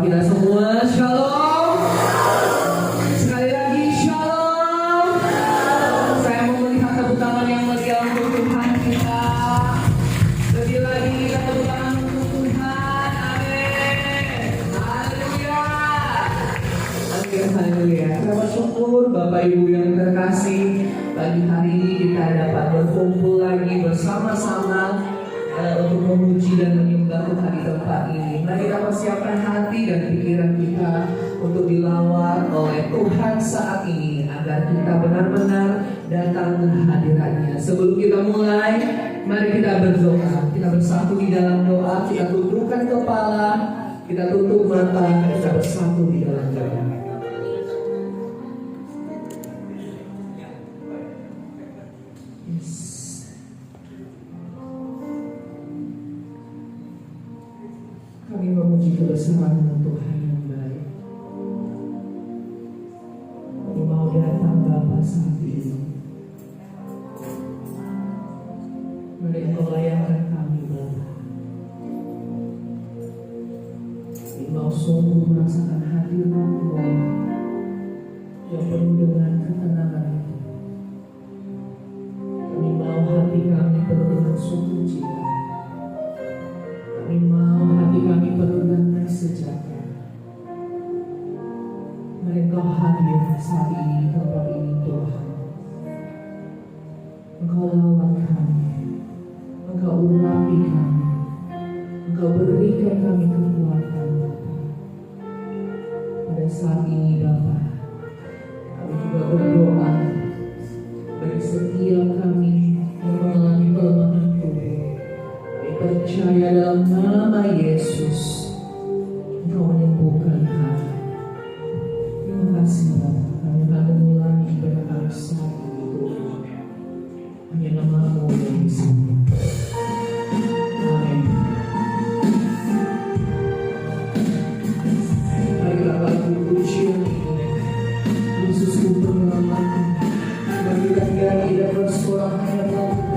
kita semua. Shalom. Sekali lagi shalom. Saya mau melihat tepuk tangan yang meriah untuk Tuhan kita. Lebih lagi kita tepuk tangan untuk Tuhan. Amin. Haleluya. Amin. Haleluya. Kita bersyukur Bapak Ibu yang terkasih, pagi hari ini kita dapat berkumpul lagi bersama-sama untuk memuji dan menyembah Tuhan di tempat ini. Mari kita persiapkan hati dan pikiran kita untuk dilawat oleh Tuhan saat ini, agar kita benar-benar datang ke hadirat-Nya. Sebelum kita mulai, mari kita berdoa. Kita bersatu di dalam doa. Kita tundukkan kepala, kita tutup mata, kita bersatu di dalam doa. Kami memuji kebesaran Tuhan yang baik. Kami mau datang Bapa saat ini. Mari Engkau layankan kami Bapa. Kami mau sungguh merasakan hadirat-Mu yang penuh dengan ketenangan. Kami mau hati kami penuh dengan sukacita. Kami mau hati kami penuh dengan sejahtera. Mari Engkau hadir saat ini di tempat ini Tuhan. Engkau lawan kami, Engkau urapi kami, Engkau berikan kami kekuatan. Pada saat ini Bapa, kami juga berdoa bagi setiap kami yang mengalami kelemahan tubuh. Percaya dalam nama Yesus, Engkau menyembuhkan kami. Terima kasih Bapa. Kami akan mengulangi ibadah kami saat ini Tuhan. Hanya nama-Mu yang bisa. Amin. Marilah lagu pujian ini, Yesusku penyelamatku, berikan nyanyi dan bersorak hanya lagu.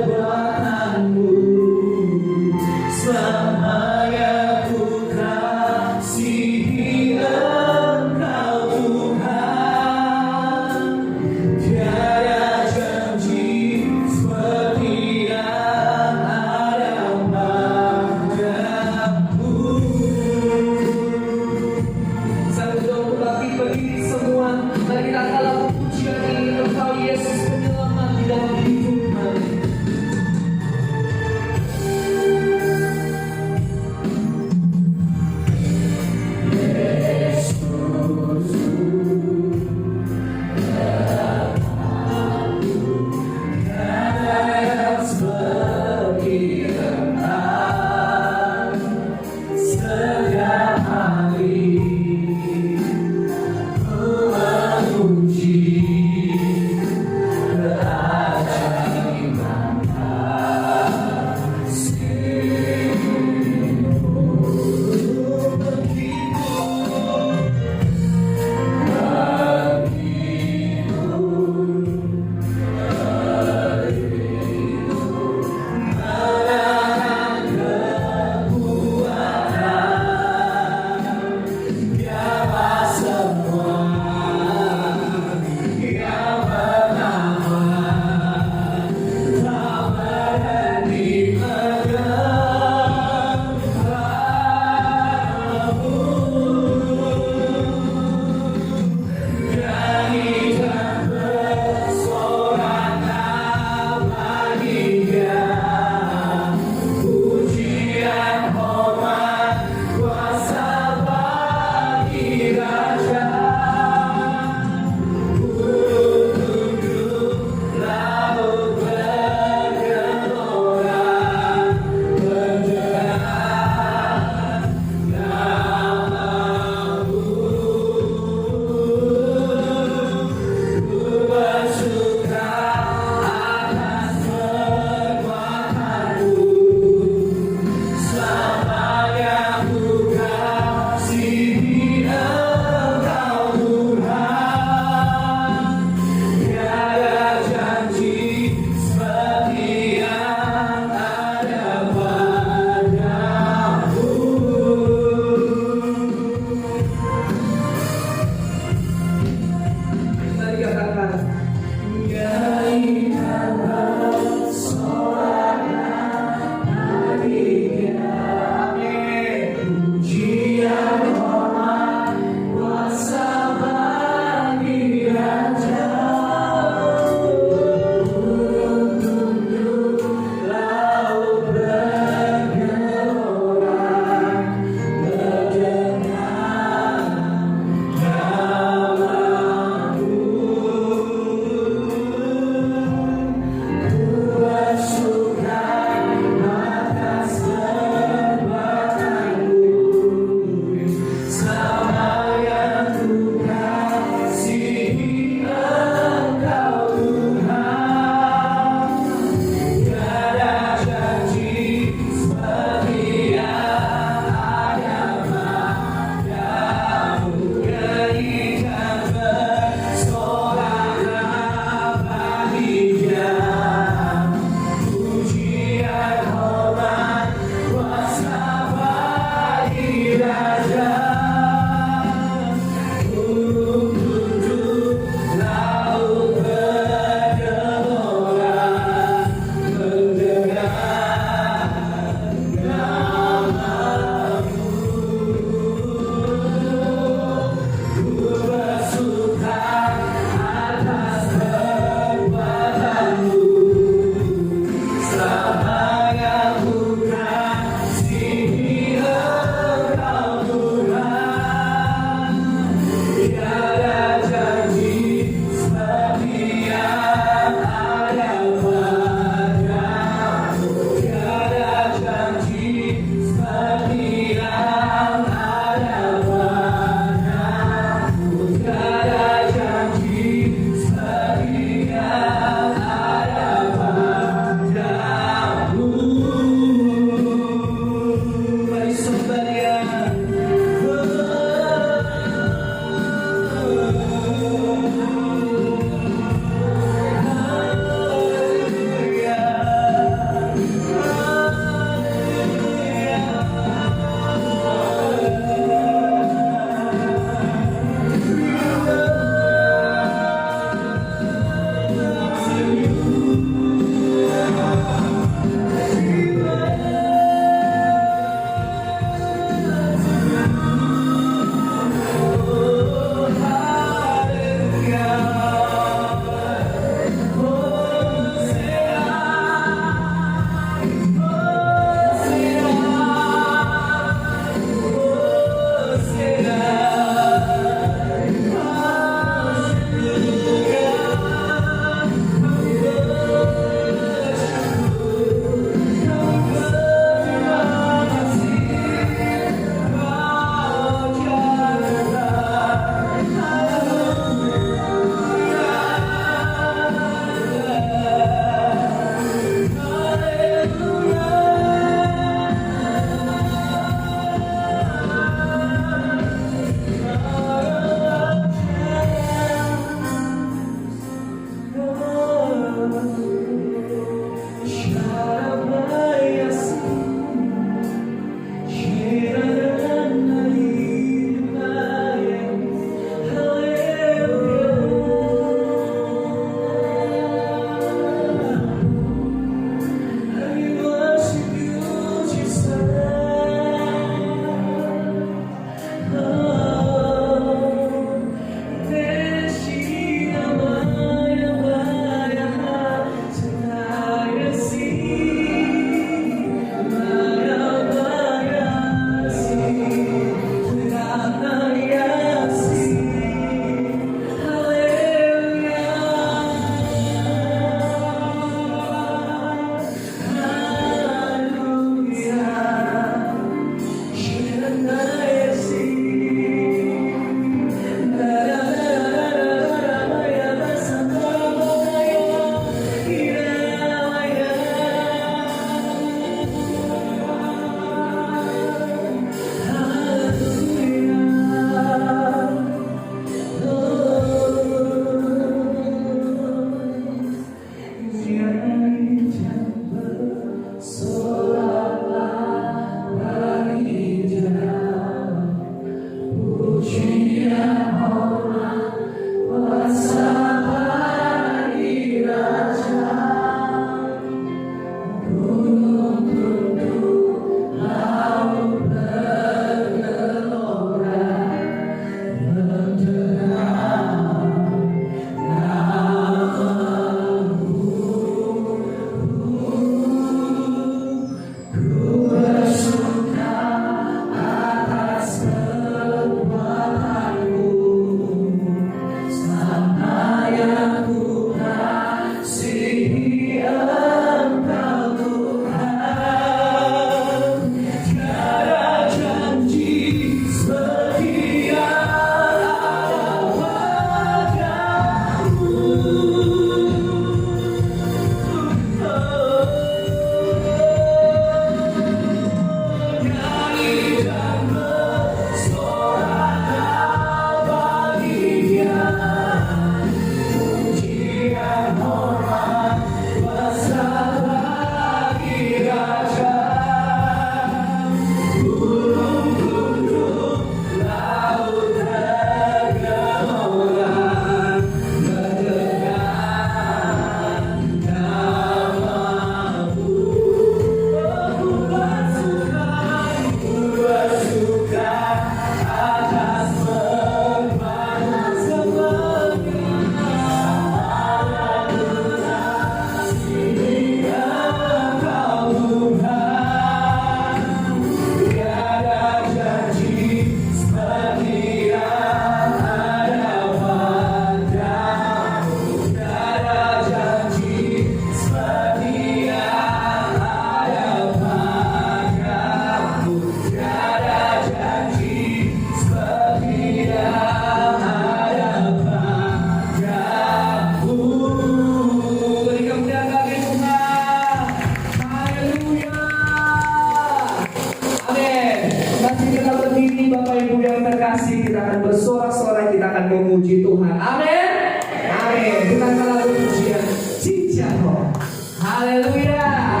kasih, kita akan bersorak-sorai, kita akan memuji Tuhan. Amin. Amin. Kita akan lalu pujian Cincaho. Haleluya.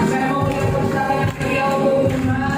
Saya mau melihat pertanyaan yang beliau untuk Tuhan.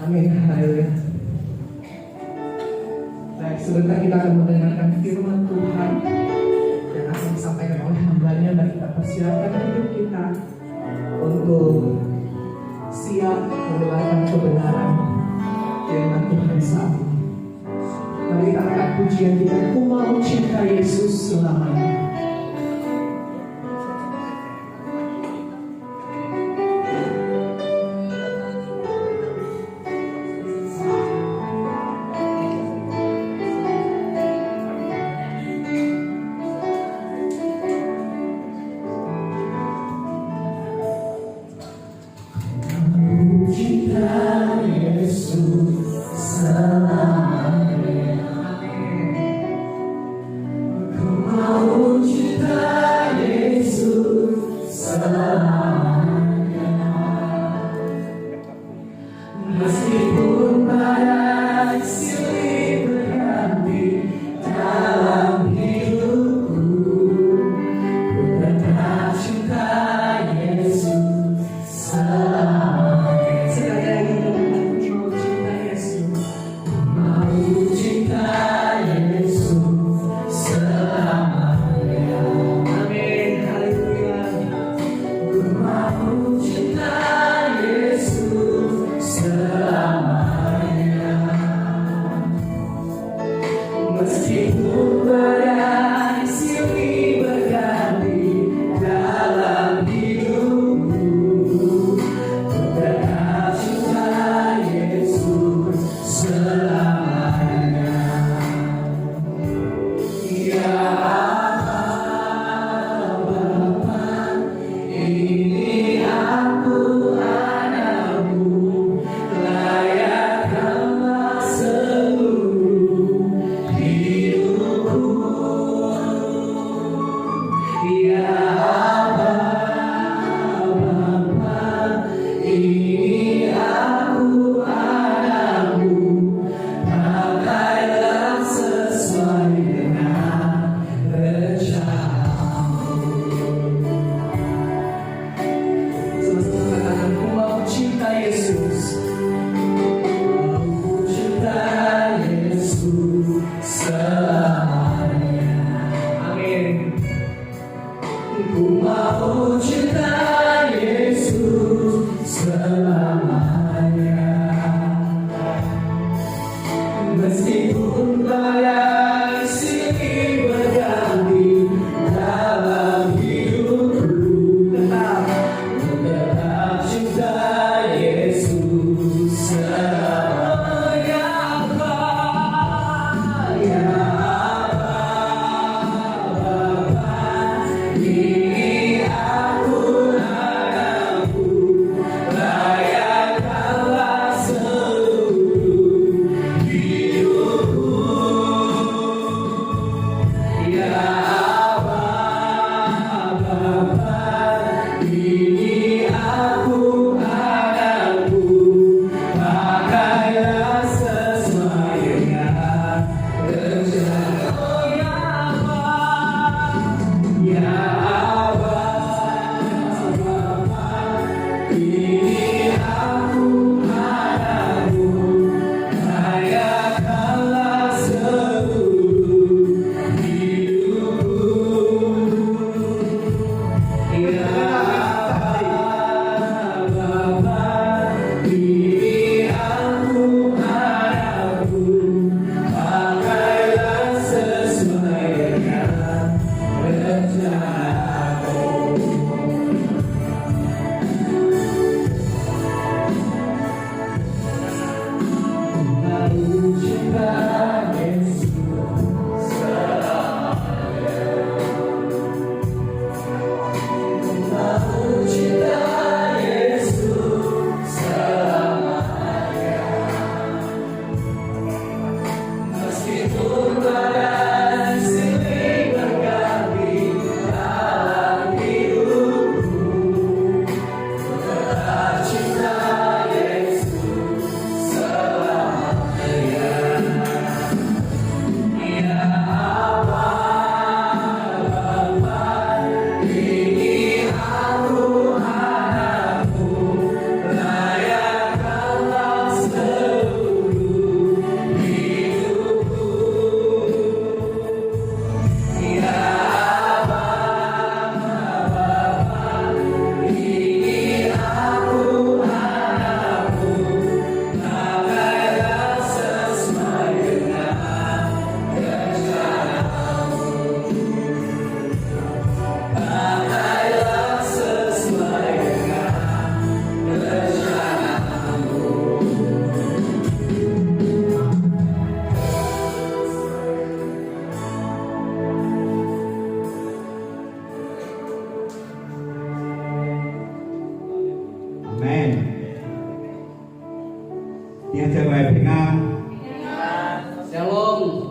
Amin. Haleluya. Baik, sebentar kita akan mendengarkan firman Tuhan yang akan disampaikan oleh hamba-Nya, dan kita persiapkan hidup kita untuk siap mendengarkan kebenaran firman Tuhan saat ini. Mari kita angkat pujian kita, ku mau cinta Yesus selamanya. Sekali lagi Ini aku padamu, rayakanlah seluruh hidupku. Ya Bapa, ini aku padamu, pakailah sesuai dengan rencanamu. Lalu cinta Yesus selamanya. Lalu cinta Yesus selamanya. Meskipun badai silih berganti dalam hidupku, tetap cinta Yesus selamanya. Ya Bapa, ini aku anakmu, rayakanlah seluruh hidupku. Ya Bapa, ini aku anakmu, pakailah sesuai dengan rencanamu. Pakailah sesuai dengan rencanamu. Amen. 弟兄姐妹平安， Shalom.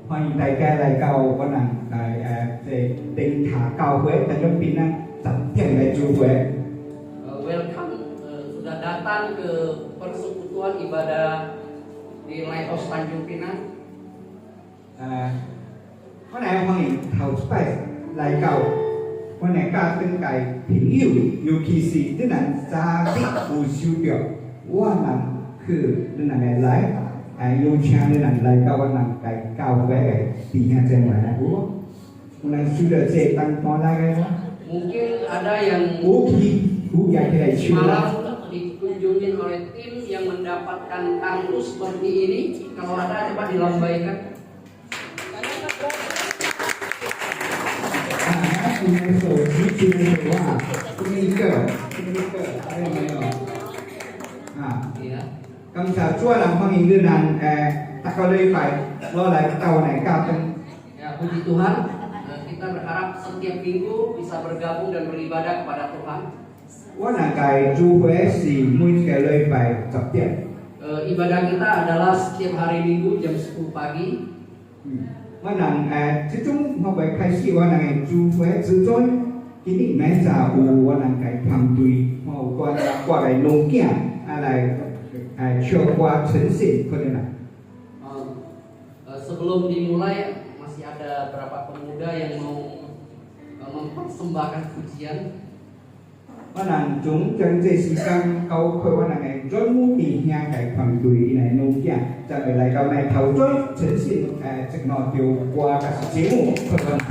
歡迎大家嚟到我哋定塔教會，大家平安10點嚟聚會。 Welcome, sudah datang ke persekutuan ibadah di Lighthouse Tanjung Pinang. 我哋歡迎頭拜嚟到我哋家庭嘅朋友，尤其是啲人早啲有收到，我哋คือ啲人嚟。有請啲人嚟到我哋嘅教會嘅弟兄姐妹啦，我哋sudah datang mulai Mungkin ada yang udah kita malam dikunjungi oleh tim yang mendapatkan kartu seperti ini. Kalau ada coba dilambaikan. Ya. 今集主人歡迎啲人大家禮拜攞嚟到我哋家庭。 Ya, puji Tuhan. Kita berharap setiap minggu bisa bergabung dan beribadah kepada Tuhan. 我哋嘅聚會是每個禮拜10點。 Ibadah kita adalah setiap hari Minggu jam 10 pagi. 我哋最終我哋開始我哋嘅聚會之中，今日每早有我哋嘅團隊，我哋農經嚟唱歌呈現佢哋啦。 Sebelum dimulai masih ada beberapa pemuda yang mau mempersembahkan pujian. 我哋總將這時間交給我哋嘅專務弟兄嘅團隊嚟農經，就嚟到嚟頭追呈現直落條歌嘅節目，佢哋係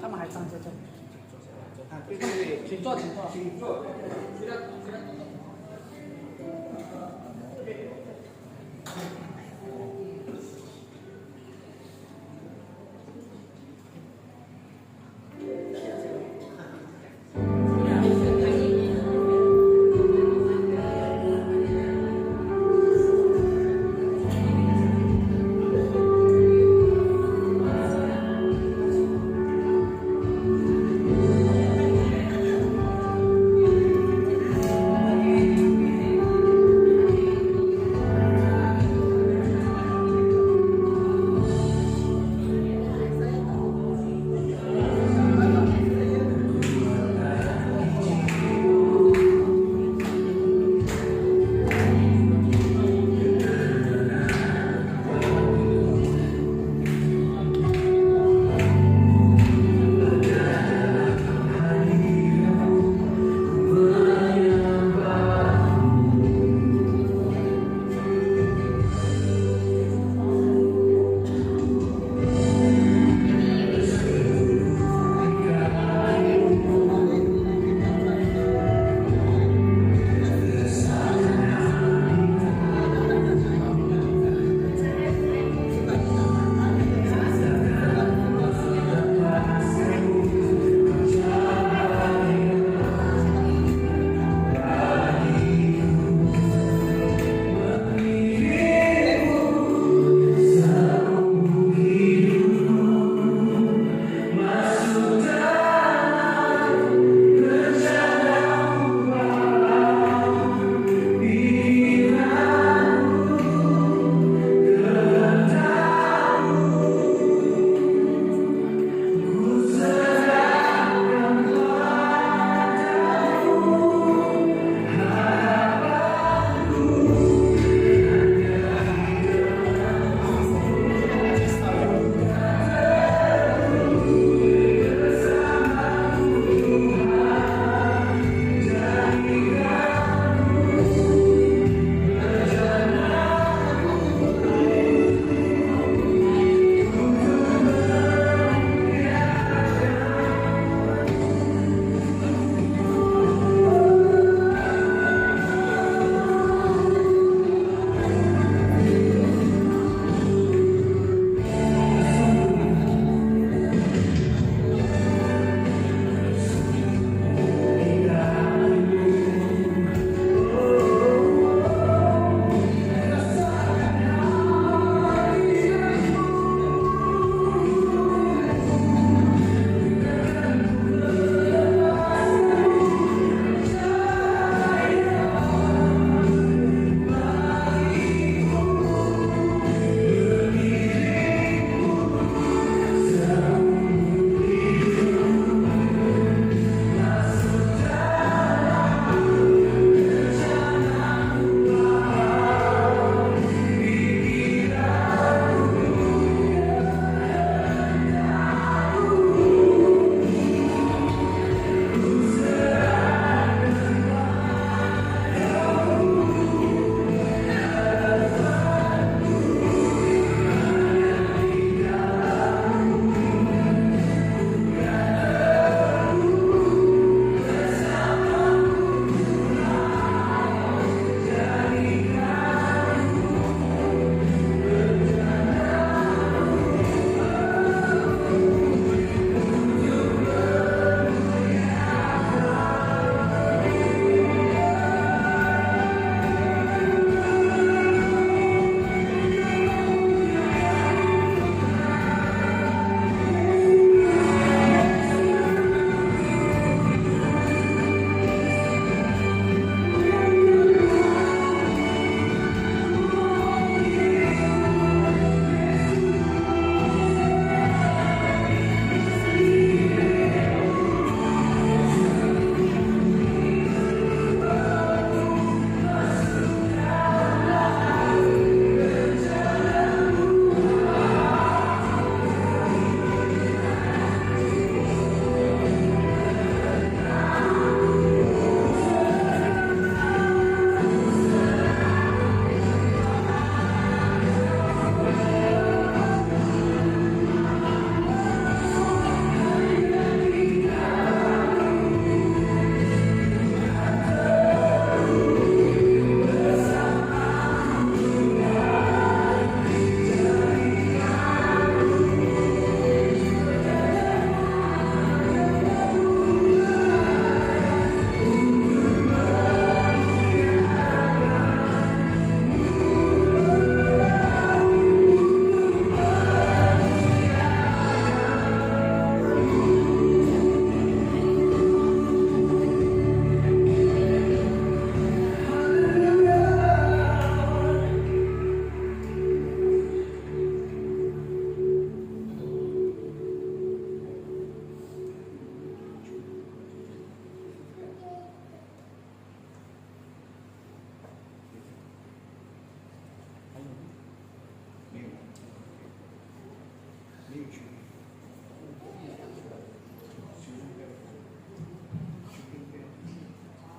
他们还站在这里。请坐，请坐，请坐。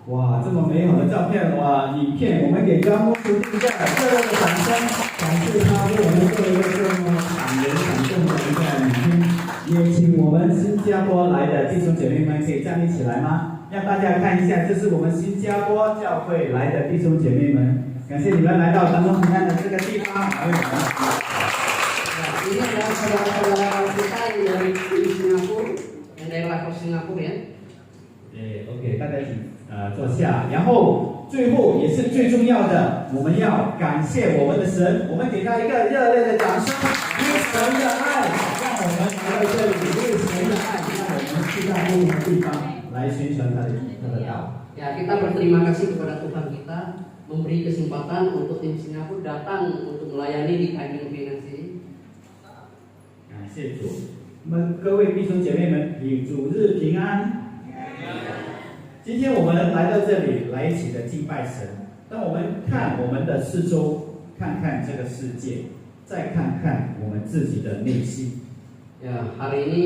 哇，这么美好的照片哇，影片，我们给张牧师一下热烈的掌声，感谢他为我们做一个这么感人感动的一个影片。也请我们新加坡来的弟兄姐妹们可以站立起来吗？让大家看一下，这是我们新加坡教会来的弟兄姐妹们，感谢你们来到咱们平安的这个地方，还有我们。Ini adalah saudara-saudara kita yang dari Singapura, yang dari level Singapura ya. OK， 大家请坐下。然后最后也是最重要的，我们要感谢我们的神，我们给他一个热烈的掌声。因为神的爱让我们来到这里，因为神的爱让我们去到不同的地方来宣传他的道。Ya, kita berterima kasih kepada Tuhan kita memberi kesempatan untuk tim Singapura datang untuk melayani di Tanjung Pinang sini. 感谢主，我们各位弟兄姐妹们，主日平安。今天我们来到这里，来一起的敬拜神。当我们看我们的四周，看看这个世界，再看看我们自己的内心。Ya, hari ini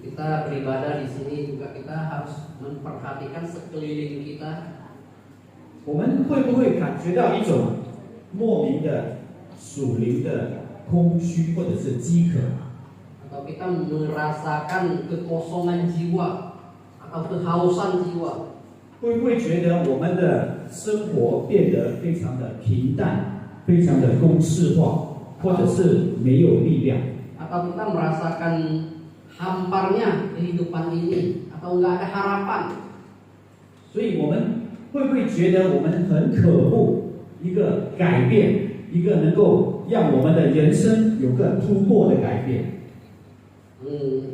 kita beribadah di sini juga kita harus memperhatikan sekeliling kita. 我们会不会感觉到一种莫名的属灵的空虚或者是饥渴？ Atau kita merasakan kekosongan jiwa atau kehausan jiwa. 会不会觉得我们的生活变得非常的平淡，非常的公式化，或者是没有力量？ Atau kita merasakan hamparnya kehidupan ini atau enggak ada harapan. 所以我们会不会觉得我们很渴慕一个改变，一个能够让我们的人生有个突破的改变？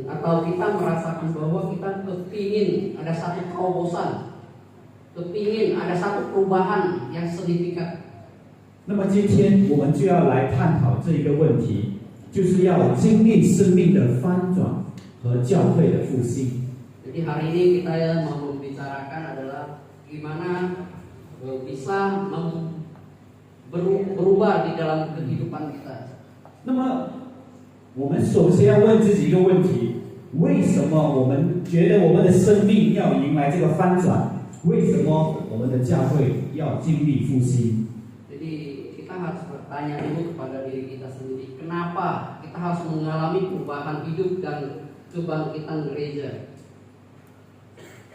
Atau kita merasakan bahwa kita kepingin ada satu terobosan, kepingin ada satu perubahan yang signifikan. 那么今天我们就要来探讨这一个问题，就是要经历生命的翻转和教会的复兴。 Jadi hari ini kita mau membicarakan adalah gimana bisa berubah di dalam kehidupan kita. 那么我们首先要问自己一个问题：为什么我们觉得我们的生命要迎来这个翻转？为什么我们的教会要经历复兴？ Jadi kita harus bertanya dulu kepada diri kita sendiri, kenapa kita harus mengalami perubahan hidup dan kebangkitan gereja?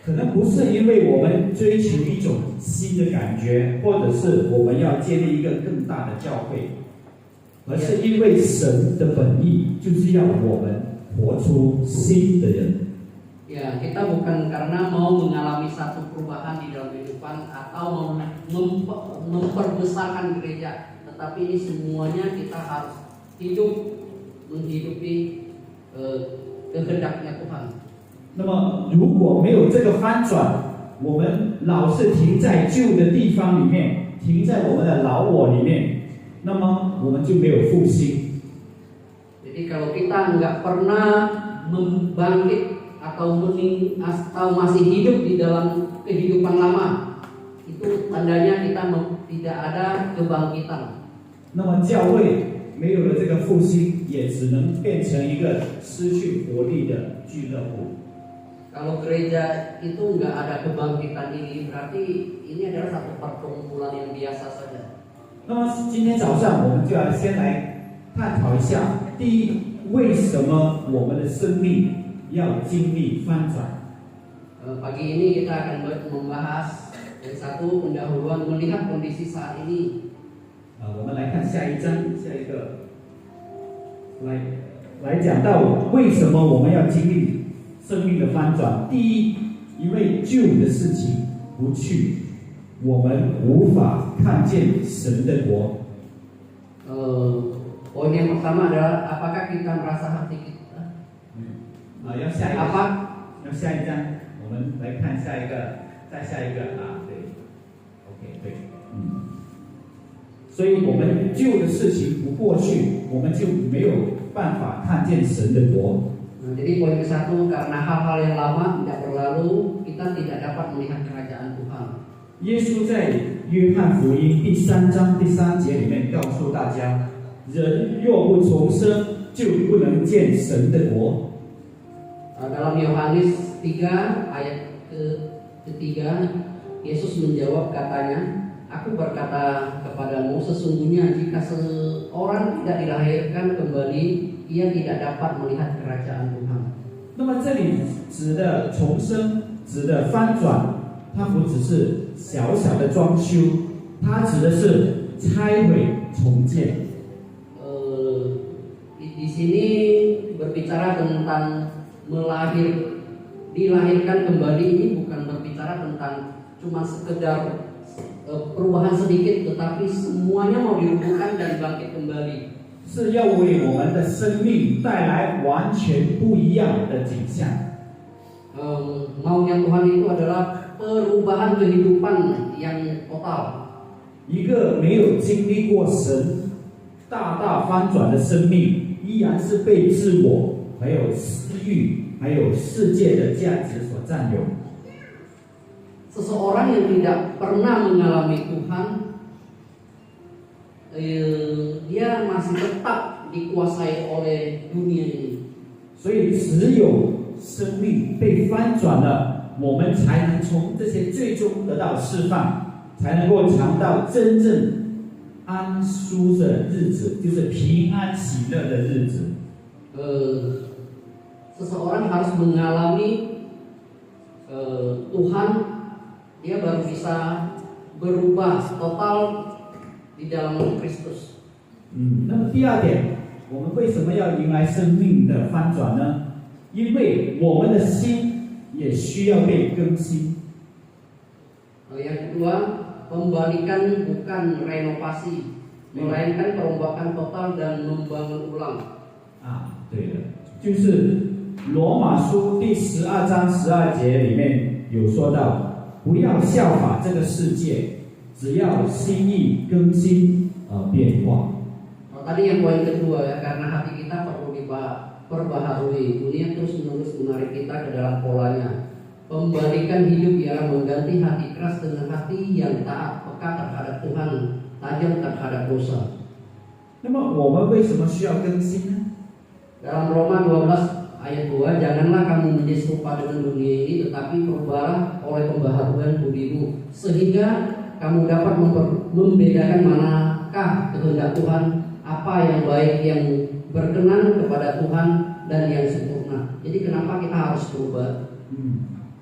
可能不是因为我们追求一种新的感觉，或者是我们要建立一个更大的教会。 而是因为神的本意就是要我们活出新的人。 Ya, kita bukan karena mau mengalami satu perubahan di dalam kehidupan atau memperbesarkan gereja, tetapi ini semuanya kita harus hidup menghidupi kehendaknya Tuhan. 那么，如果没有这个翻转，我们老是停在旧的地方里面，停在我们的老我里面。 那么我们就没有复兴。 Jadi kalau kita nggak pernah membangkit atau masih hidup di dalam kehidupan lama, itu tandanya kita tidak ada kebangkitan. 那么教会没有了这个复兴，也只能变成一个失去活力的俱乐部。 Kalau gereja itu nggak ada kebangkitan ini, berarti ini adalah satu perkumpulan yang biasa saja. 那么今天早上我们就要先来探讨一下，第一，为什么我们的生命要经历翻转？ Pagi ini kita akan membahas yang satu pendahuluan melihat kondisi saat ini. 我们来看下一章，下一个，来讲到为什么我们要经历生命的翻转。第一，因为旧的事情不去，我们无法看见神的国。 Poin yang pertama adalah apakah kita merasa hati kita? 要下一个， Apa? 要下一章，我们来看下一个，再下一个啊，对 ，OK， 对，所以我们旧的事情不过去，我们就没有办法看见神的国。 Jadi poin ke-1, karena hal-hal yang lama tidak berlalu, kita tidak dapat melihat kerajaan Tuhan. 耶稣在约翰福音第3章第3节里面告诉大家，人若不重生，就不能见神的国。 Dalam Yohanes 3 ayat ke-3, Yesus menjawab katanya, "Aku berkata kepadamu, sesungguhnya jika seorang tidak dilahirkan kembali, ia tidak dapat melihat kerajaan Tuhan." 那么这里指的重生，指的翻转，它不只是小小的装修，它指的是拆毁重建。Di sini berbicara tentang dilahirkan kembali, ini bukan berbicara tentang cuma sekedar perubahan sedikit, tetapi semuanya mau dirubuhkan dan bangkit kembali. 是要为我们的生命带来完全不一样的景象。Maunya Tuhan itu adalah perubahan kehidupan yang total. 一个没有经历过神大大翻转的生命，依然是被自我、还有私欲、还有世界的价值所占有。 Seseorang yang tidak pernah mengalami Tuhan, dia masih tetap dikuasai oleh dunia ini. 所以只有生命被翻转了，我们才能从这些最终得到释放，才能够尝到真正安舒的日子，就是平安喜乐的日子。 Seseorang harus mengalami Tuhan, dia baru bisa berubah total di dalam Kristus. 那么第二点，我们为什么要迎来生命的翻转呢？因为我们的心也需要被更新。 Yang kedua, pembalikan bukan renovasi, melainkan perombakan total dan membangun ulang. 对了，就是罗马书第12章12节里面有说到，不要效法这个世界，只要心意更新而变化。 Tadi yang poin kedua ya, karena hati kita perlu diperbaharui. Dunia terus-menerus menarik kita ke dalam polanya. Pembalikan hidup ialah mengganti hati keras dengan hati yang taat, peka terhadap Tuhan, tajam terhadap dosa. 那么我们为什么需要更新呢？ Dalam Roma 12 ayat 2, janganlah kamu menjadi serupa dengan dunia ini, tetapi berubahlah oleh pembaharuan budimu, sehingga kamu dapat membedakan manakah kehendak Tuhan, apa yang baik, yang berkenan kepada Tuhan dan yang sempurna. Jadi kenapa kita harus berubah?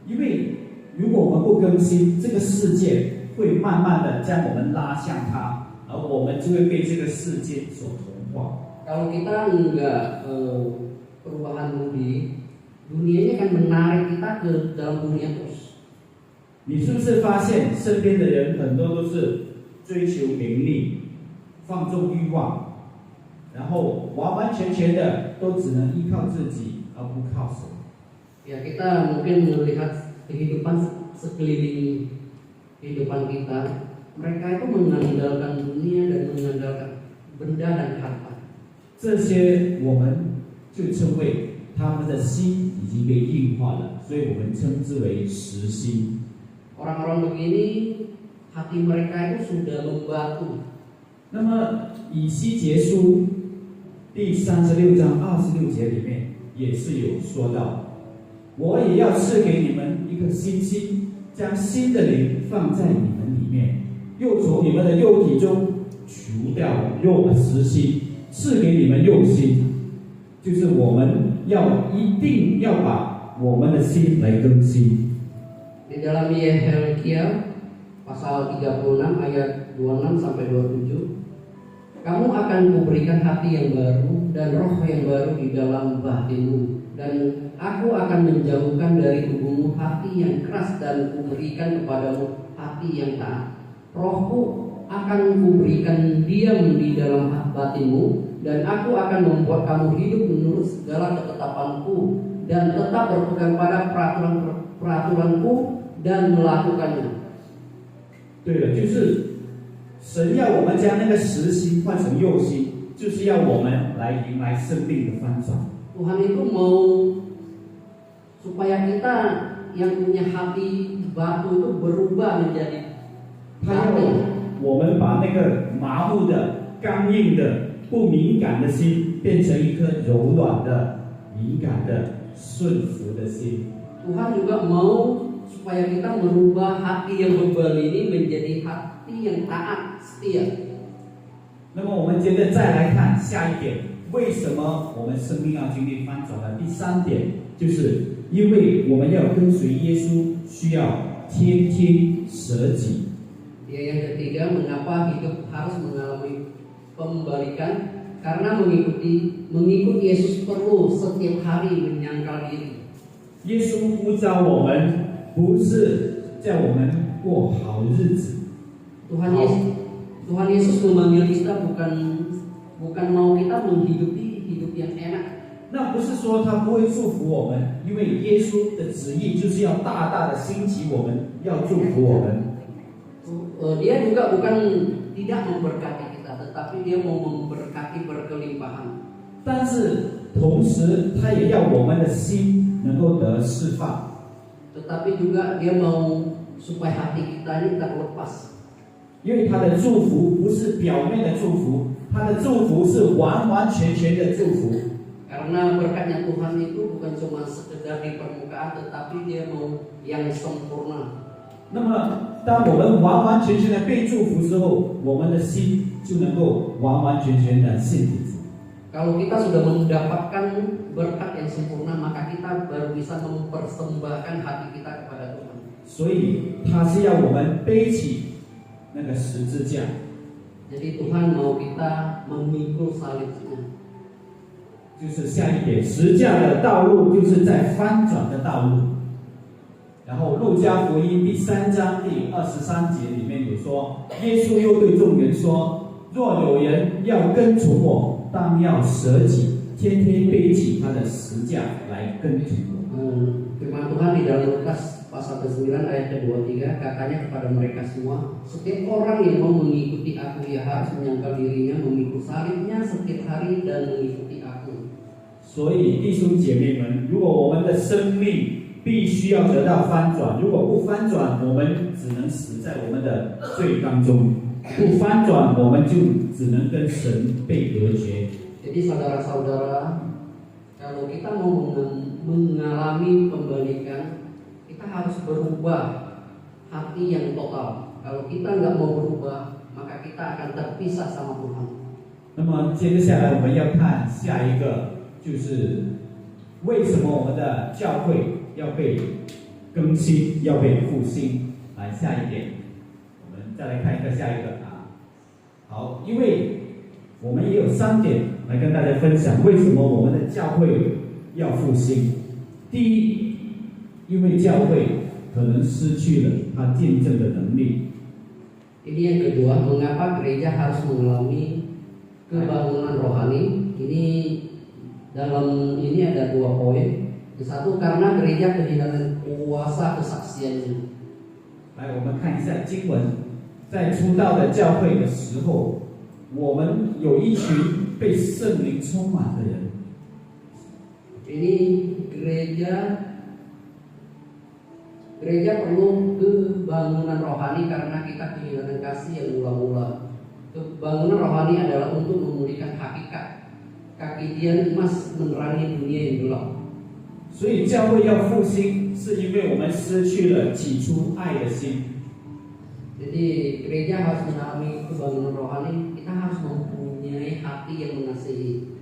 因为如果我们不更新，这个世界会慢慢的将我们拉向它，而我们就会被这个世界所同化。 Kalau kita enggak perubahan budi, dunia ini akan menarik kita ke dalam dunia terus. 你是不是发现身边的人很多都是追求名利、放纵欲望，然后完完全全的都只能依靠自己，而不靠神？ Ya, kita mungkin melihat kehidupan sekeliling kehidupan kita, mereka itu mengandalkan dunia dan mengandalkan benda dan harta. 这些我们就称为他们的心已经被硬化了，所以我们称之为实心。 Orang-orang begini hati mereka itu sudah membatu. 那么以西结书第36章26节里面也是有说到，我也要赐给你们一颗新心，将新的灵放在你们里面，又从你们的肉体中除掉实心，赐给你们肉心，就是我们一定要把我们的心来更新。 Di dalam Yehezkiel pasal 36 ayat 26 sampai 27, kamu akan kuberikan hati yang baru dan roh yang baru di dalam batinmu, dan aku akan menjauhkan dari tubuhmu hati yang keras dan kuberikan kepadamu hati yang taat. Rohku akan kuberikan diam di dalam batinmu, dan aku akan membuat kamu hidup menurut segala ketetapanku dan tetap berpegang pada peraturanku dan melakukannya. 对了，就是神要我们将那个实心换成肉心，就是要我们来迎来生命的翻转。 Tuhan itu mau supaya kita yang punya hati batu itu berubah menjadi 他要我们把那个麻木的、刚硬的、不敏感的心，变成一颗柔软的、敏感的、顺服的心。 Tuhan juga mau supaya kita merubah hati yang bebal ini menjadi hati yang taat, setia. 那么我们接着再来看下一点，为什么我们生命要经历翻转呢？第3点就是因为我们要跟随耶稣，需要天天舍己。 Yang ketiga, mengapa hidup harus mengalami pembalikan? Karena mengikut Yesus perlu setiap hari menyangkal diri. 耶稣呼召我们，不是叫我们过好日子。 Tuhan Yesus memanggil kita bukan mau kita menghidupi hidup yang enak. 那不是说他不会祝福我们，因为耶稣的旨意就是要大大的兴起我们，要祝福我们。 Dia juga bukan tidak memberkati kita, tetapi dia mau memberkati berkelimpahan. 但是同时，他也要我们的心能够得释放。 Tetapi juga dia mau supaya hati kita ini tak lepas. 因为他的祝福不是表面的祝福，他的祝福是完完全全的祝福。 Karena berkatnya Tuhan itu bukan cuma sekedar di permukaan, tetapi dia mau yang sempurna. 那么，当我们完完全全的被祝福之后，我们的心就能够完完全全的信服主。 Kalau kita sudah mendapatkan berkat yang sempurna, maka kita baru bisa mempersembahkan hati kita kepada Tuhan. 所以，他是要我们背起那个十字架。 Jadi Tuhan mau kita memikul salibnya. 就是下一点，十架的道路就是在翻转的道路。然后路加福音第3章第23节里面有说，耶稣又对众人说：若有人要跟从我，当要舍己，天天背起他的十架来跟从我。 Firman Tuhan di dalam Lukas pasal ke-9 ayat ke-23 katanya kepada mereka semua, setiap orang yang mau mengikuti aku, ia harus menyangkal dirinya, memikul salibnya setiap hari dan mengikuti aku. 所以弟兄姐妹们，如果我们的生命必须要得到翻转，如果不翻转，我们只能死在我们的罪当中；不翻转，我们就只能跟神被隔绝。 Jadi saudara-saudara, kalau kita mau mengalami pembalikan, kita harus berubah hati yang total. Kalau kita nggak mau berubah, maka kita akan terpisah sama Tuhan. 那么接着下来，我们要看下一个，就是为什么我们的教会要被更新，要被复兴。来，下一点，我们再来看一个下一个啊。好，因为我们也有3点来跟大家分享，为什么我们的教会要复兴。第一，因为教会可能失去了它见证的能力。 Ini yang kedua, mengapa gereja harus mengalami kebangunan rohani? Dalam ini ada 2 poin. Yang satu, karena gereja kehilangan kuasa kesaksiannya. 来，我们看一下经文，在初道的教会的时候，我们有一群被圣灵充满的人。 Ini gereja perlu kebangunan rohani karena kita kehilangan kasih yang mula-mula. Kebangunan rohani adalah untuk memulihkan hakikat. Kaki dia emas menerangi dunia yang gelap. 所以教会要复兴，是因为我们失去了起初爱的心。 Jadi gereja harus mengalami kebangunan rohani. Kita harus mempunyai hati yang mengasihi.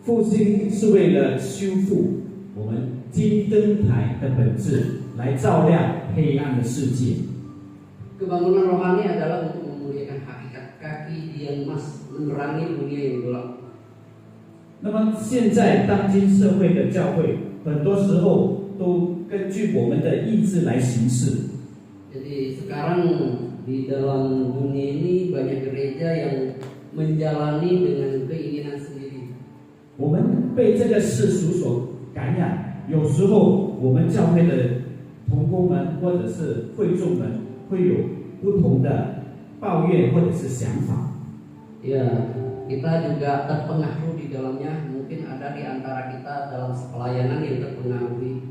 复兴是为了修复我们金灯台的本质，来照亮黑暗的世界。 Kebangunan rohani adalah untuk memuliakan hakikat. Kaki dia emas menerangi dunia yang gelap. 那么现在当今社会的教会，很多时候都根据我们的意志来行事。 Jadi sekarang di dalam dunia ini banyak gereja yang menjalani dengan keinginan sendiri. 我们被这个世俗所感染，有时候我们教会的同工们或者是会众们会有不同的抱怨或者是想法。 Ya, kita juga terpengaruh di dalamnya. Mungkin ada di antara kita dalam pelayanan yang terpengaruhi.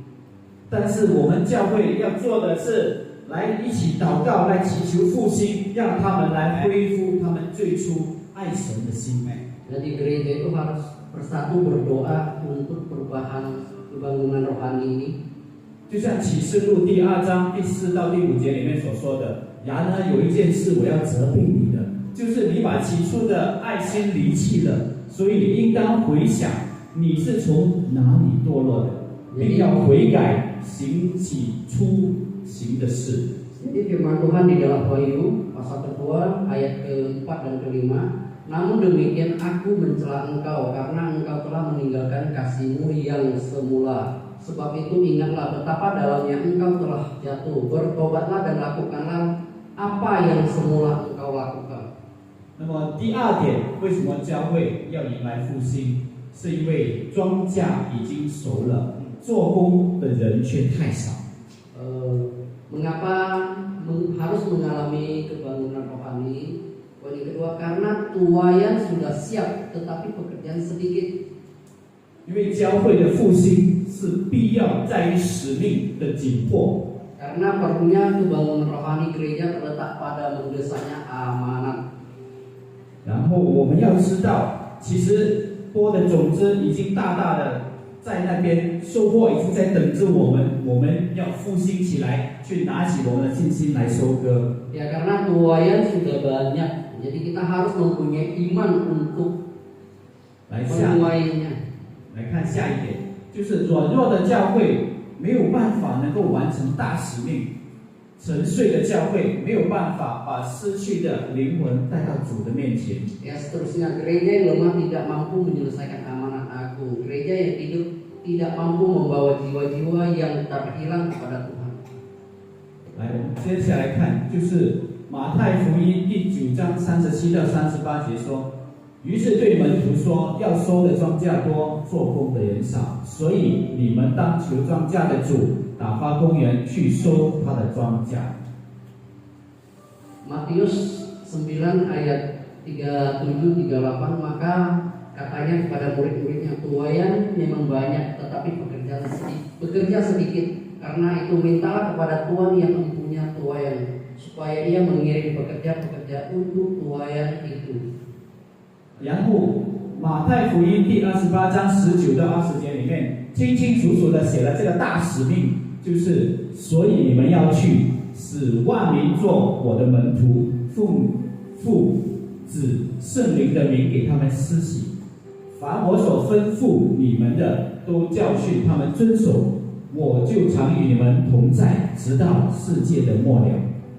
但是我们教会要做的是来一起祷告，来祈求复兴，让他们来恢复他们最初爱神的心。 Jadi gereja itu harus bersatu berdoa untuk perubahan kebangunan rohani ini. 就像启示录第2章第4到第5节里面所说的，然而有一件事我要责备你的，就是你把起初的爱心离弃了，所以你应当回想你是从哪里堕落的，并要悔改，行起初行的事。 Jadi firman Tuhan di dalam Wahyu pasal kedua ayat ke-4 dan ke-5, namun demikian aku mencela engkau karena engkau telah meninggalkan kasihmu yang semula. Sebab itu ingatlah betapa dalamnya engkau telah jatuh. Bertobatlah dan lakukanlah apa yang semula engkau lakukan. 那么第2点，为什么教会要迎来复兴？是因为庄稼已经熟了，做工的人却太少。 Mengapa harus mengalami kebangunan rohani? Poin yang kedua, karena tuayan sudah siap tetapi pekerjaan sedikit. 因为教会的复兴是必要在于使命的紧迫。 Karena perlunya kebangunan rohani gereja terletak pada mendesaknya amanat. 然后我们要知道，其实播的种子已经大大的在那边，收获已经在等着我们，我们要复兴起来，去拿起我们的信心来收割。 Ya karena tuayan sudah banyak, jadi kita harus mempunyai iman untuk 来下 menuainya. 来看下一点，就是软弱的教会没有办法能够完成大使命，沉睡的教会没有办法把失去的灵魂带到主的面前。 Ya seterusnya, gereja yang lemah tidak mampu menyelesaikan amanat agung. Gereja yang tidur tidak mampu membawa jiwa-jiwa yang terhilang kepada Tuhan. 来，我们接下来看，就是马太福音第9章37到38节说。 于是对门徒说：“要收的庄稼多，做工的人少，所以你们当求庄稼的主打发工人去收他的庄稼。” Matius 9 ayat 37-38, maka katanya kepada murid-muridnya, tuayan memang banyak tetapi pekerja sedikit. Karena itu mintalah kepada Tuhan yang mempunyai tuayan supaya ia mengirim pekerja-pekerja untuk tuayan itu. 然后马太福音第28章19到20节里面，清清楚楚的写了这个大使命，就是所以你们要去，使万民做我的门徒，奉父、子、圣灵的名给他们施洗，凡我所吩咐你们的，都教训他们遵守，我就常与你们同在，直到世界的末了。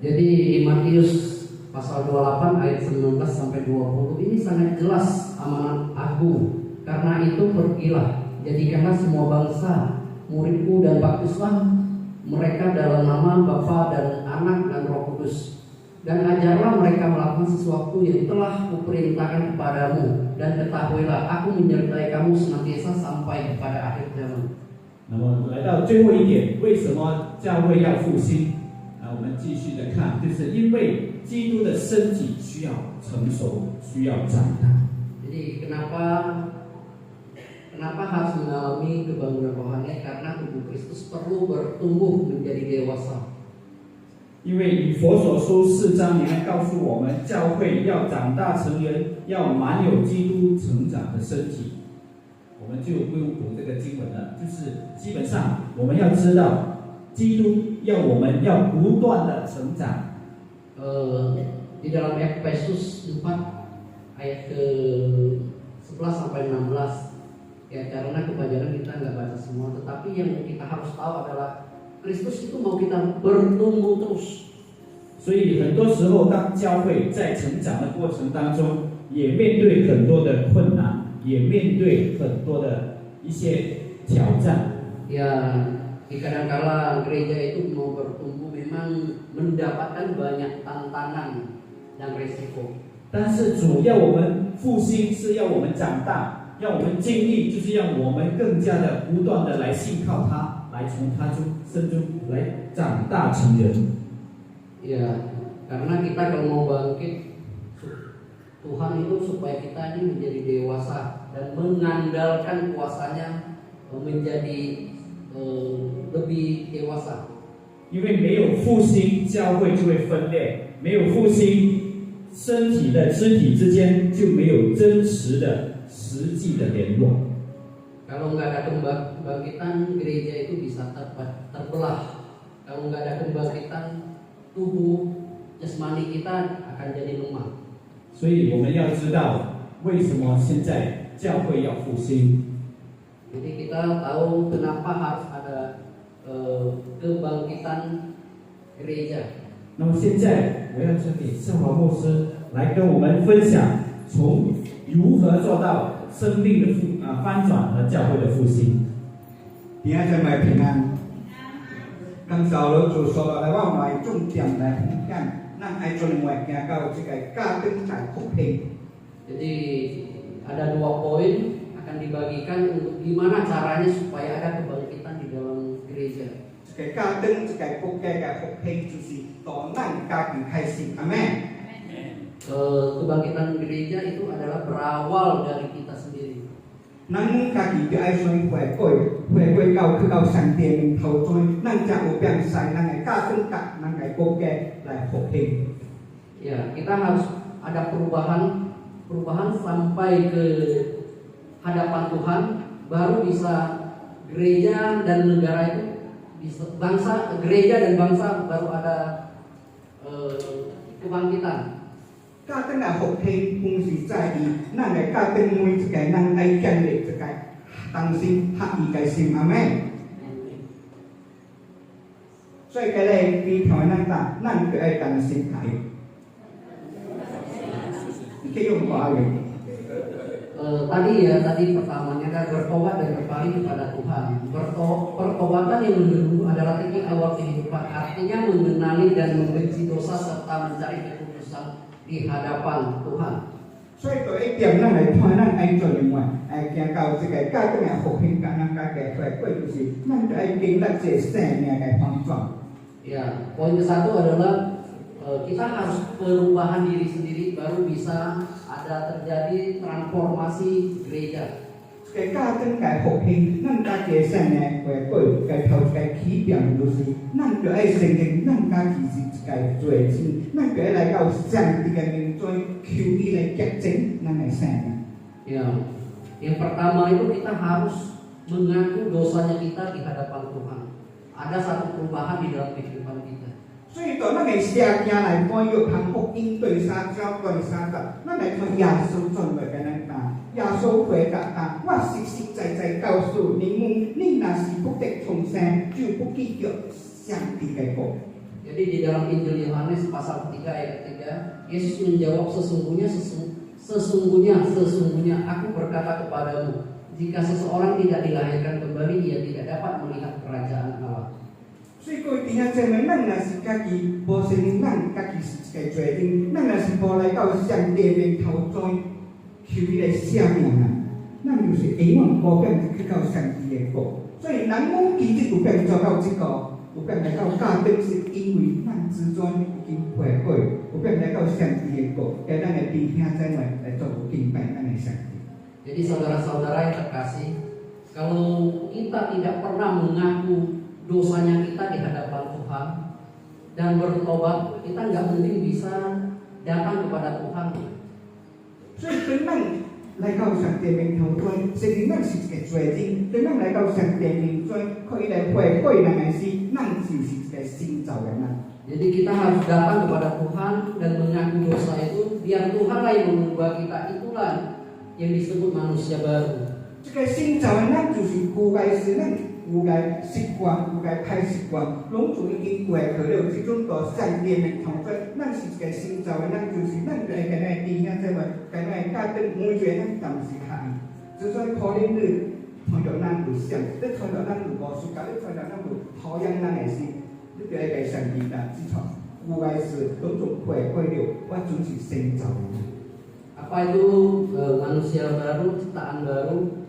Jadi di Matius pasal 28 ayat 19 sampai 20 ini sangat jelas amanat agung. Karena itu pergilah, jadikanlah semua bangsa muridku dan baptislah mereka dalam nama Bapa dan Anak dan Roh Kudus. Dan ajarlah mereka melakukan sesuatu yang telah kuperintahkan kepadamu. Dan ketahuilah aku menyertai kamu senantiasa sampai pada akhir zaman. 那么来到最后一点，为什么教会要复兴？我们继续的看，就是因为基督的身体需要成熟，需要长大。 Jadi kenapa harus mengalami kebangunan rohani? Karena tubuh Kristus perlu bertumbuh menjadi dewasa. 因为以佛所书4章里面告诉我们，教会要长大成人，要满有基督成长的身体。我们就不用读这个经文了，就是基本上我们要知道，基督要我们要不断的成长。 Di dalam Efesus 4 ayat ke 11 sampai 16, ya karena kebanyakan kita nggak baca semua, tetapi yang kita harus tahu adalah Kristus itu mau kita bertumbuh terus. 所以很多时候，当教会在成长的过程当中，也面对很多的困难，也面对很多的一些挑战。 Ya, kadang-kala gereja itu mau bertumbuh memang mendapatkan banyak tantangan dan resiko. 但是主要我们复兴是要我们长大，要我们经历，就是让我们更加的不断的来信靠他，来从他身中来长大成人。 Ya, karena kita kalau mau bangkit, Tuhan itu supaya kita ini menjadi dewasa dan mengandalkan kuasanya menjadi lebih dewasa. 因为没有复兴，教会就会分裂；没有复兴，身体的肢体之间就没有真实的、实际的联络。 Kalau nggak ada kebangkitan, gereja itu bisa terbelah. Kalau nggak ada kebangkitan, tubuh jasmani kita akan jadi lemah. 所以我们要知道为什么现在教会要复兴。 Jadi kita tahu kenapa harus ada kebangkitan gereja. 那么现在我要请你圣华牧师来跟我们分享，从如何做到生命的翻转和教会的复兴。 弟兄姊妹平安。今朝เรา就說到嚟話我係重點嚟分享，咱愛做另外行到這個家庭大復興。 Jadi ada 2 poin akan dibagikan untuk gimana caranya supaya ada kebangkitan di dalam gereja. 這個家庭這個國家嘅復興就是從咱家己開始，阿們。 Kebangkitan gereja itu adalah berawal dari kita sendiri. 咱家己就愛先回歸到去到上帝面頭前，咱才有變使咱嘅家庭甲咱嘅國家來復興。 Ya, kita harus ada perubahan sampai ke hadapan Tuhan, baru bisa gereja dan negara itu bisa gereja dan bangsa baru ada kebangkitan. 家庭嘅復興本是在於咱嘅家庭每一個咱愛建立一個同心合意嘅心，阿們。所以佢哋比台咱就愛同心合意。你用華語。 Tadi pertamanya kan bertobat dan berpaling kepada Tuhan. Pertobatan yang menurut adalah teknik awal kehidupan, artinya mengenali dan membenci dosa serta mencari kekudusan di hadapan Tuhan. 所以第一點，咱來看咱愛做另外，愛行到這個家庭嘅復興，甲咱家嘅回歸，就是咱就愛經歷這生命嘅翻轉。 Ya, poin ke-1 adalah kita harus perubahan diri sendiri baru bisa ada terjadi transformasi gereja. 這個家庭嘅復興，咱家嘅生命回歸，嘅頭嘅起點就是咱就愛承認咱家己是一個罪人，咱就愛來到上帝嘅面前求伊來潔淨咱嘅生命。 Ya, yang pertama itu kita harus mengaku dosanya kita di hadapan Tuhan. Ada satu perubahan di dalam kehidupan kita. 所以當咱嘅聖經來講，要行福音對三章對三十，咱來看耶穌準備嘅咱講，耶穌回答他：我實實在在告訴你們，你若是不得重生，就不進入上帝嘅國。 Jadi di dalam Injil Yohanes pasal 3 ayat 3, Yesus menjawab, sesungguhnya aku berkata kepadamu, jika seseorang tidak dilahirkan kembali, ia tidak dapat melihat kerajaan Allah. 所以各位弟兄姊妹，咱若是家己無承認咱家己是一個罪人，咱若是無來到上帝面頭前求伊來赦免咱，咱就是永遠無變去到上帝嘅國。所以咱講其實有變做到這個，有變來到家庭，是因為咱之前已經悔改，有變來到上帝嘅國，給咱嘅弟兄姊妹來做敬拜咱嘅上帝。 Jadi saudara-saudara yang terkasih, kalau kita tidak pernah mengaku dosanya kita di hadapan Tuhan dan bertobat, kita nggak mungkin bisa datang kepada Tuhan. 所以當咱來到上帝面頭前，承認咱是一個罪人，當咱來到上帝面前，可以來悔改咱嘅事，咱就是一個新造嘅人。 Jadi kita harus datang kepada Tuhan dan mengaku dosa itu, biar Tuhanlah yang mengubah kita. Itulah yang disebut manusia baru. 這個新造嘅人就是舊嘅事，咱舊嘅習慣、舊嘅歹習慣，攏就已經過去了。這種到上帝面頭前，咱是一個新造嘅人，就是咱就係跟咱弟兄姊妹、跟咱家庭每一個人同時合意。之所以可能你看到咱有想，你看到咱有無舒服，你看到咱有討厭咱嘅事，你就係跟上帝啦，知錯。舊嘅事攏就過去了，我就是新造嘅人。 Apa itu manusia baru, ciptaan baru?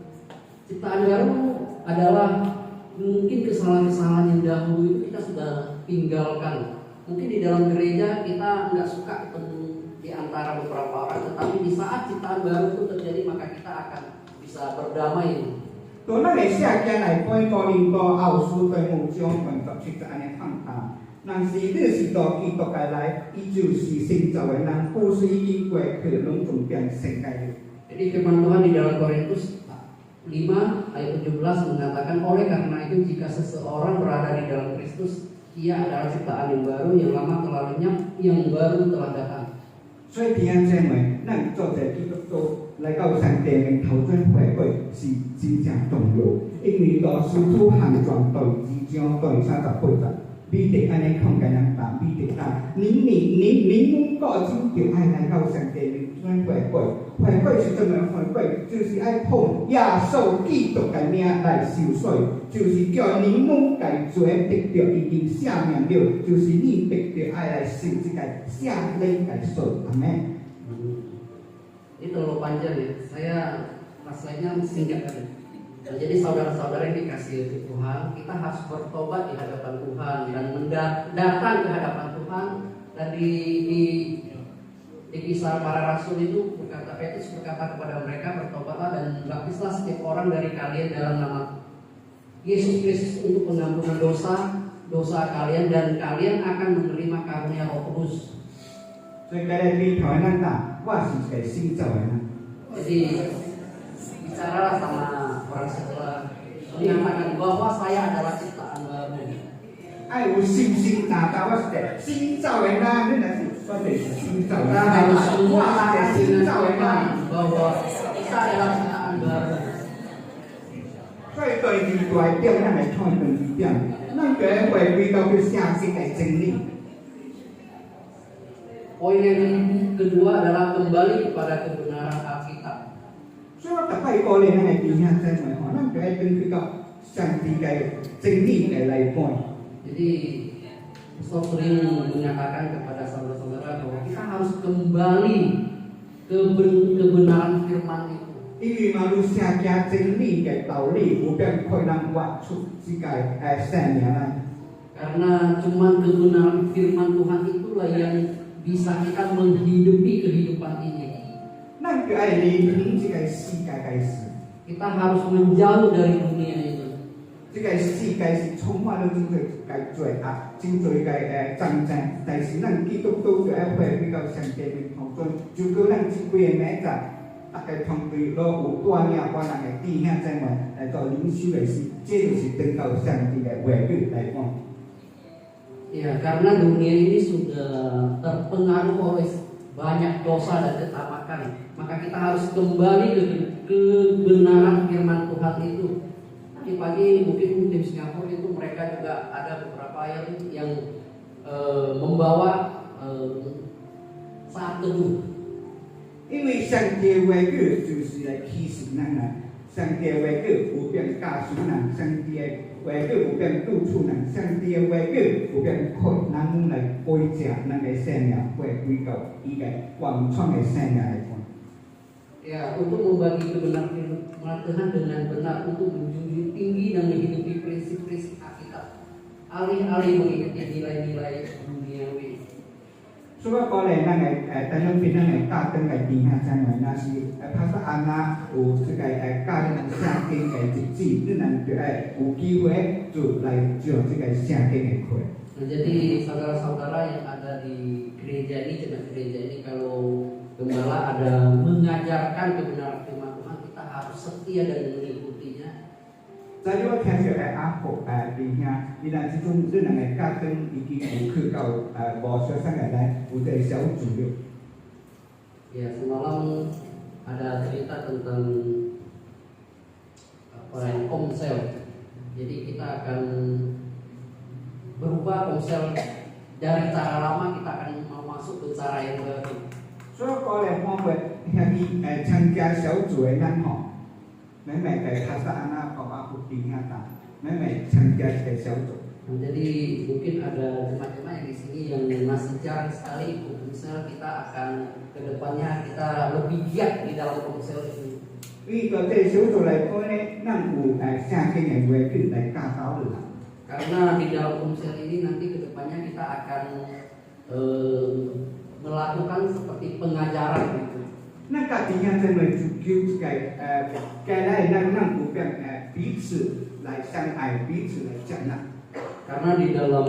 Ciptaan baru adalah mungkin kesalahan-kesalahan yang dahulu itu kita sudah tinggalkan. Mungkin di dalam gereja kita nggak suka ketemu di antara beberapa orang, tetapi di saat ciptaan baru itu terjadi maka kita akan bisa berdamai. 當咱嘅聖經來講，哥林多後書對五章17節安尼看下，但是你是到基督嘅來，伊就是新造嘅人，故事已經過去，攏總變成嘅。 Jadi firman Tuhan di dalam Korintus 5 ayat 17 mengatakan, oleh karena itu jika seseorang berada di dalam Kristus, ia adalah ciptaan yang baru, yang lama telah lenyap, yang baru telah datang. 所以弟兄姐妹，咱做者基督徒来到上帝面头前回归是真正重要，因为罗斯土行传第2章第38节，彼得安尼看见人答彼得答，你个人就爱来到上帝面前回归，回归是怎么回归？就是爱奉耶稣基督的名来受洗，就是叫你们该罪得到已经赦免了，就是你得到爱来受这个赦礼来受，阿门。 Ini terlalu panjang ya, saya rasanya singkat aja. Nah, jadi saudara-saudara yang dikasih Tuhan, kita harus bertobat di hadapan Tuhan dan datang ke hadapan Tuhan. Dan di kisah para rasul itu berkata, Petrus berkata kepada mereka, bertobatlah dan baptislah setiap orang dari kalian dalam nama Yesus Kristus untuk pengampunan dosa kalian, dan kalian akan menerima karunia Roh Kudus. 所以今日你台咱打，我是一个新造的人。 Jadi bicaralah sama orang sebelah, menyatakan bahwa saya adalah ciptaan baru. 爱有信心，哪怕我是个新造的人，你若是我是新造的 Kita 人， harus 我是 menyatakan 新 dengan 造的 iman 人。 bahwa kita adalah ciptaan baru. 所以第二大点，咱来看第二点，咱就要回归到去圣经的真理。 Poin yang kedua adalah kembali kepada kebenaran Alkitab. 所以我特别鼓励咱的弟兄姊妹吼，咱就要根据到上帝的真理来看。 Jadi Ustaz sering menyatakan kepada saudara-saudara bahwa kita harus kembali ke kebenaran firman itu. 因为马路下加真理的道理，有变可能活出这个生命来。 Karena cuma kebenaran firman Tuhan itulah yang bisa kita menghidupi kehidupan ini. 咱就要离开这个世界开始。 Kita harus menjauh dari dunia ini. 这个世界是充满了真多嘅罪恶，真多嘅战争，但是咱基督徒就要回归到上帝面头前，就叫咱这几个明仔，大家团队攞有带领我人嘅弟兄姊妹来做领袖嘅事，这就是等到上帝嘅话语来讲。 Ya, karena dunia ini sudah terpengaruh oleh banyak dosa dan ketamakan, maka kita harus kembali ke kebenaran firman Tuhan itu. Tadi pagi mungkin tim Singapura itu mereka juga ada beberapa yang membawa saat teduh. 因为上帝嘅话语就是来启示咱啊，上帝嘅话语有变教训咱，上帝嘅话语有变督促咱，上帝嘅话语有变开咱来改正咱嘅生命，回归到伊嘅完全嘅生命来讲。 Ya, untuk membagi kebenaran firman Tuhan dengan benar, untuk menjunjung tinggi dan menghidupi prinsip-prinsip Alkitab, alih-alih mengikuti nilai-nilai duniawi. 所以我鼓励咱嘅弟兄姊妹教導嘅弟兄姊妹，若是拍攝安那有這個教咱聖經嘅日子，你能就有機會就來做這個聖經嘅課。 Nah, jadi saudara-saudara yang ada di gereja ini, jemaat gereja ini, kalau gembala ada mengajarkan kebenaran firman Tuhan, kita harus setia dan mengikutinya. 在我聽著阿婆弟兄，伊若即種你能嘅教導已經有去到無學生嘅來有個小組了。 Ya, semalam ada cerita tentang komsel. Jadi kita akan berubah komsel dari cara lama, kita akan mau masuk ke cara yang baru. 所以鼓勵我哋向伊參加小組嘅咱吼，每嘅拍攝安那學阿婆弟兄打，每參加嘅小組。 Nah, jadi mungkin ada jemaat-jemaat yang di sini yang masih jarang sekali ikut komsel, kita akan kedepannya kita lebih giat di dalam komsel ini. 因為個這小組嚟講咧，咱有聖經嘅話語來教導你。 Karena di dalam komsel ini nanti kedepannya kita akan melakukan seperti pengajaran gitu. 那個弟兄姊妹就叫該來咱有變彼此來相愛，彼此來接納。 Karena di dalam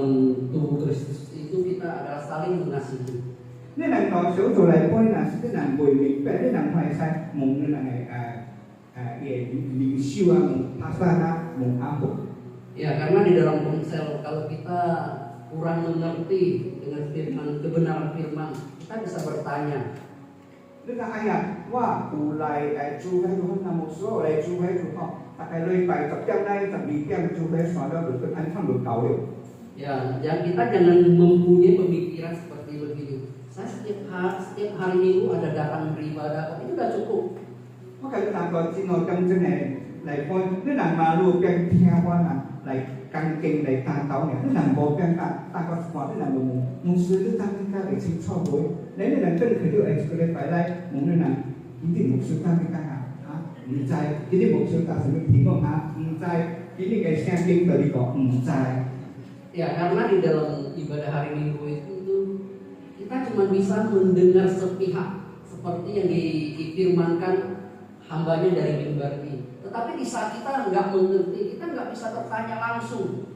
tubuh Kristus itu kita adalah saling mengasihi. 你能夠小組嚟講，若是你能袂明白，你能會使問你能也领袖啊，帕萨啊，阿伯。 Ya, karena di dalam ponsel kalau kita kurang mengerti dengan firman, kebenaran firman, kita bisa bertanya. 你看，哎呀，我有来住喺度，那冇所謂嚟住喺度嗬，大概禮拜10點咧、12點住喺上咗就安放就夠了。 Ya, kita jangan mempunyai pemikiran seperti begini. Saya setiap hari Minggu ada datang beribadah, itu sudah cukup. 我睇大個之內咁真係嚟看，你能馬路邊聽我嗱嚟更勁嚟彈抖嘅，你能冇邊大個話你能冇事你當你家嚟清楚會，你能真佢都係佢哋擺嚟，冇你能呢啲冇事當你家嚇，唔制，呢啲冇事當什麼情況嚇，唔制，呢啲嘅聲經對你講唔制。 Ya, karena di dalam ibadah hari Minggu itu kita cuma bisa mendengar sepihak seperti yang difirmankan hambanya dari mimbar ini. Tetapi di saat kita nggak mengerti, kita nggak bisa bertanya langsung.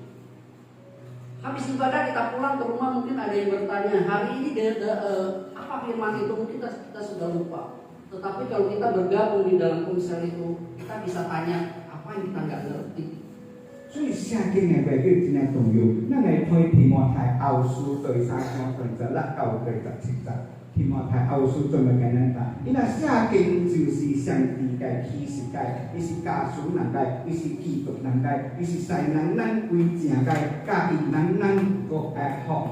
Habis ibadah kita pulang ke rumah mungkin ada yang bertanya hari ini apa firman itu mungkin kita sudah lupa. Tetapi kalau kita bergabung di dalam konsel itu kita bisa tanya apa yang kita nggak ngerti. 所以聖經嘅背景真係重要。咱嚟睇提摩太後書對3章對16到對17節，提摩太後書做乜嘅呢？因為聖經就是上帝嘅啟示嘅，伊是教書人嘅，伊是基督人嘅，伊是使人歸正嘅，教義人個學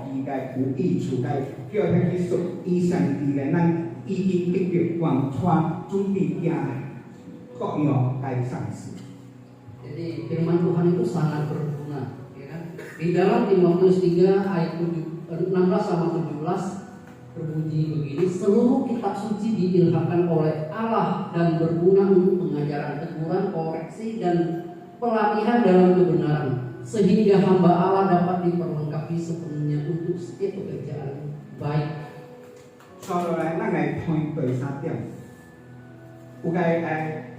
義嘅，有益處嘅，叫佢去屬於上帝嘅人已經得到完全準備嘅各樣嘅善事。 Jadi firman Tuhan itu sangat berguna, ya kan? Di dalam Timotius 3 ayat 16 sama 17 berbunyi begini, seluruh kitab suci diilhamkan oleh Allah dan berguna untuk pengajaran, teguran, koreksi dan pelatihan dalam kebenaran, sehingga hamba Allah dapat diperlengkapi sepenuhnya untuk setiap pekerjaan baik. 所以咧，咱嚟睇第3點，有個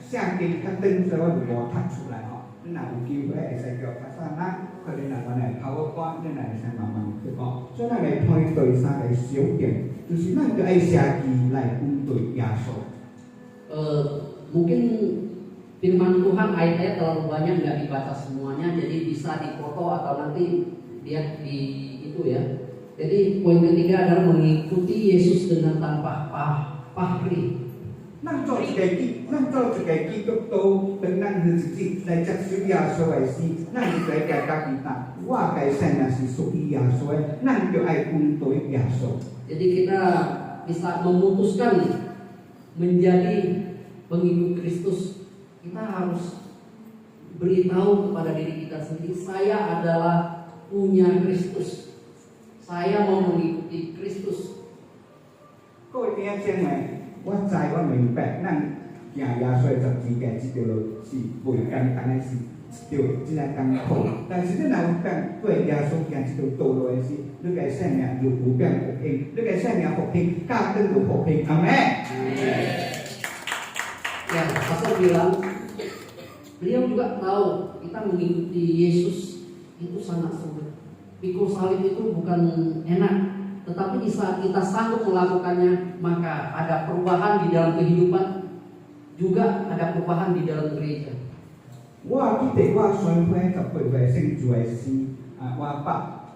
聖經較短，所以我就無讀出來吼。 你若有機會會使叫發生啦，佢哋能夠嚟PowerPoint，你嚟使慢慢去講。所以咱嚟睇第3個小點，就是咱要愛寫字來應對耶穌。Mungkin firman Tuhan ayat-ayat terlalu banyak nggak dibaca semuanya, jadi bisa dipoto atau nanti lihat di itu ya. Jadi poin ketiga adalah mengikuti Yesus dengan tanpa pahri. 咱做一個基督徒，當咱去自己來接受耶穌的時，咱就來家家己答，我嘅生命是屬於耶穌的，咱就愛跟隨耶穌。 Jadi kita bisa memutuskan menjadi pengikut Kristus. Kita harus beritahu kepada diri kita sendiri, saya adalah punya Kristus. Saya mau mengikuti Kristus. 各位弟兄姐妹。 我知我明白，咱行耶穌十字架這條路是袂簡單的，是一條真係艱苦。但是你若有敢對耶穌行這條道路的時，你嘅生命就有變復興，你嘅生命復興，家庭就復興，阿們。Ya, Pastor bilang, beliau juga tahu kita mengikuti Yesus itu sangat sulit. Pikul salib itu bukan enak. Tetapi di saat kita sanggup melakukannya, maka ada perubahan di dalam kehidupan, juga ada perubahan di dalam gereja. 我記得我上回18歲信主的時，我爸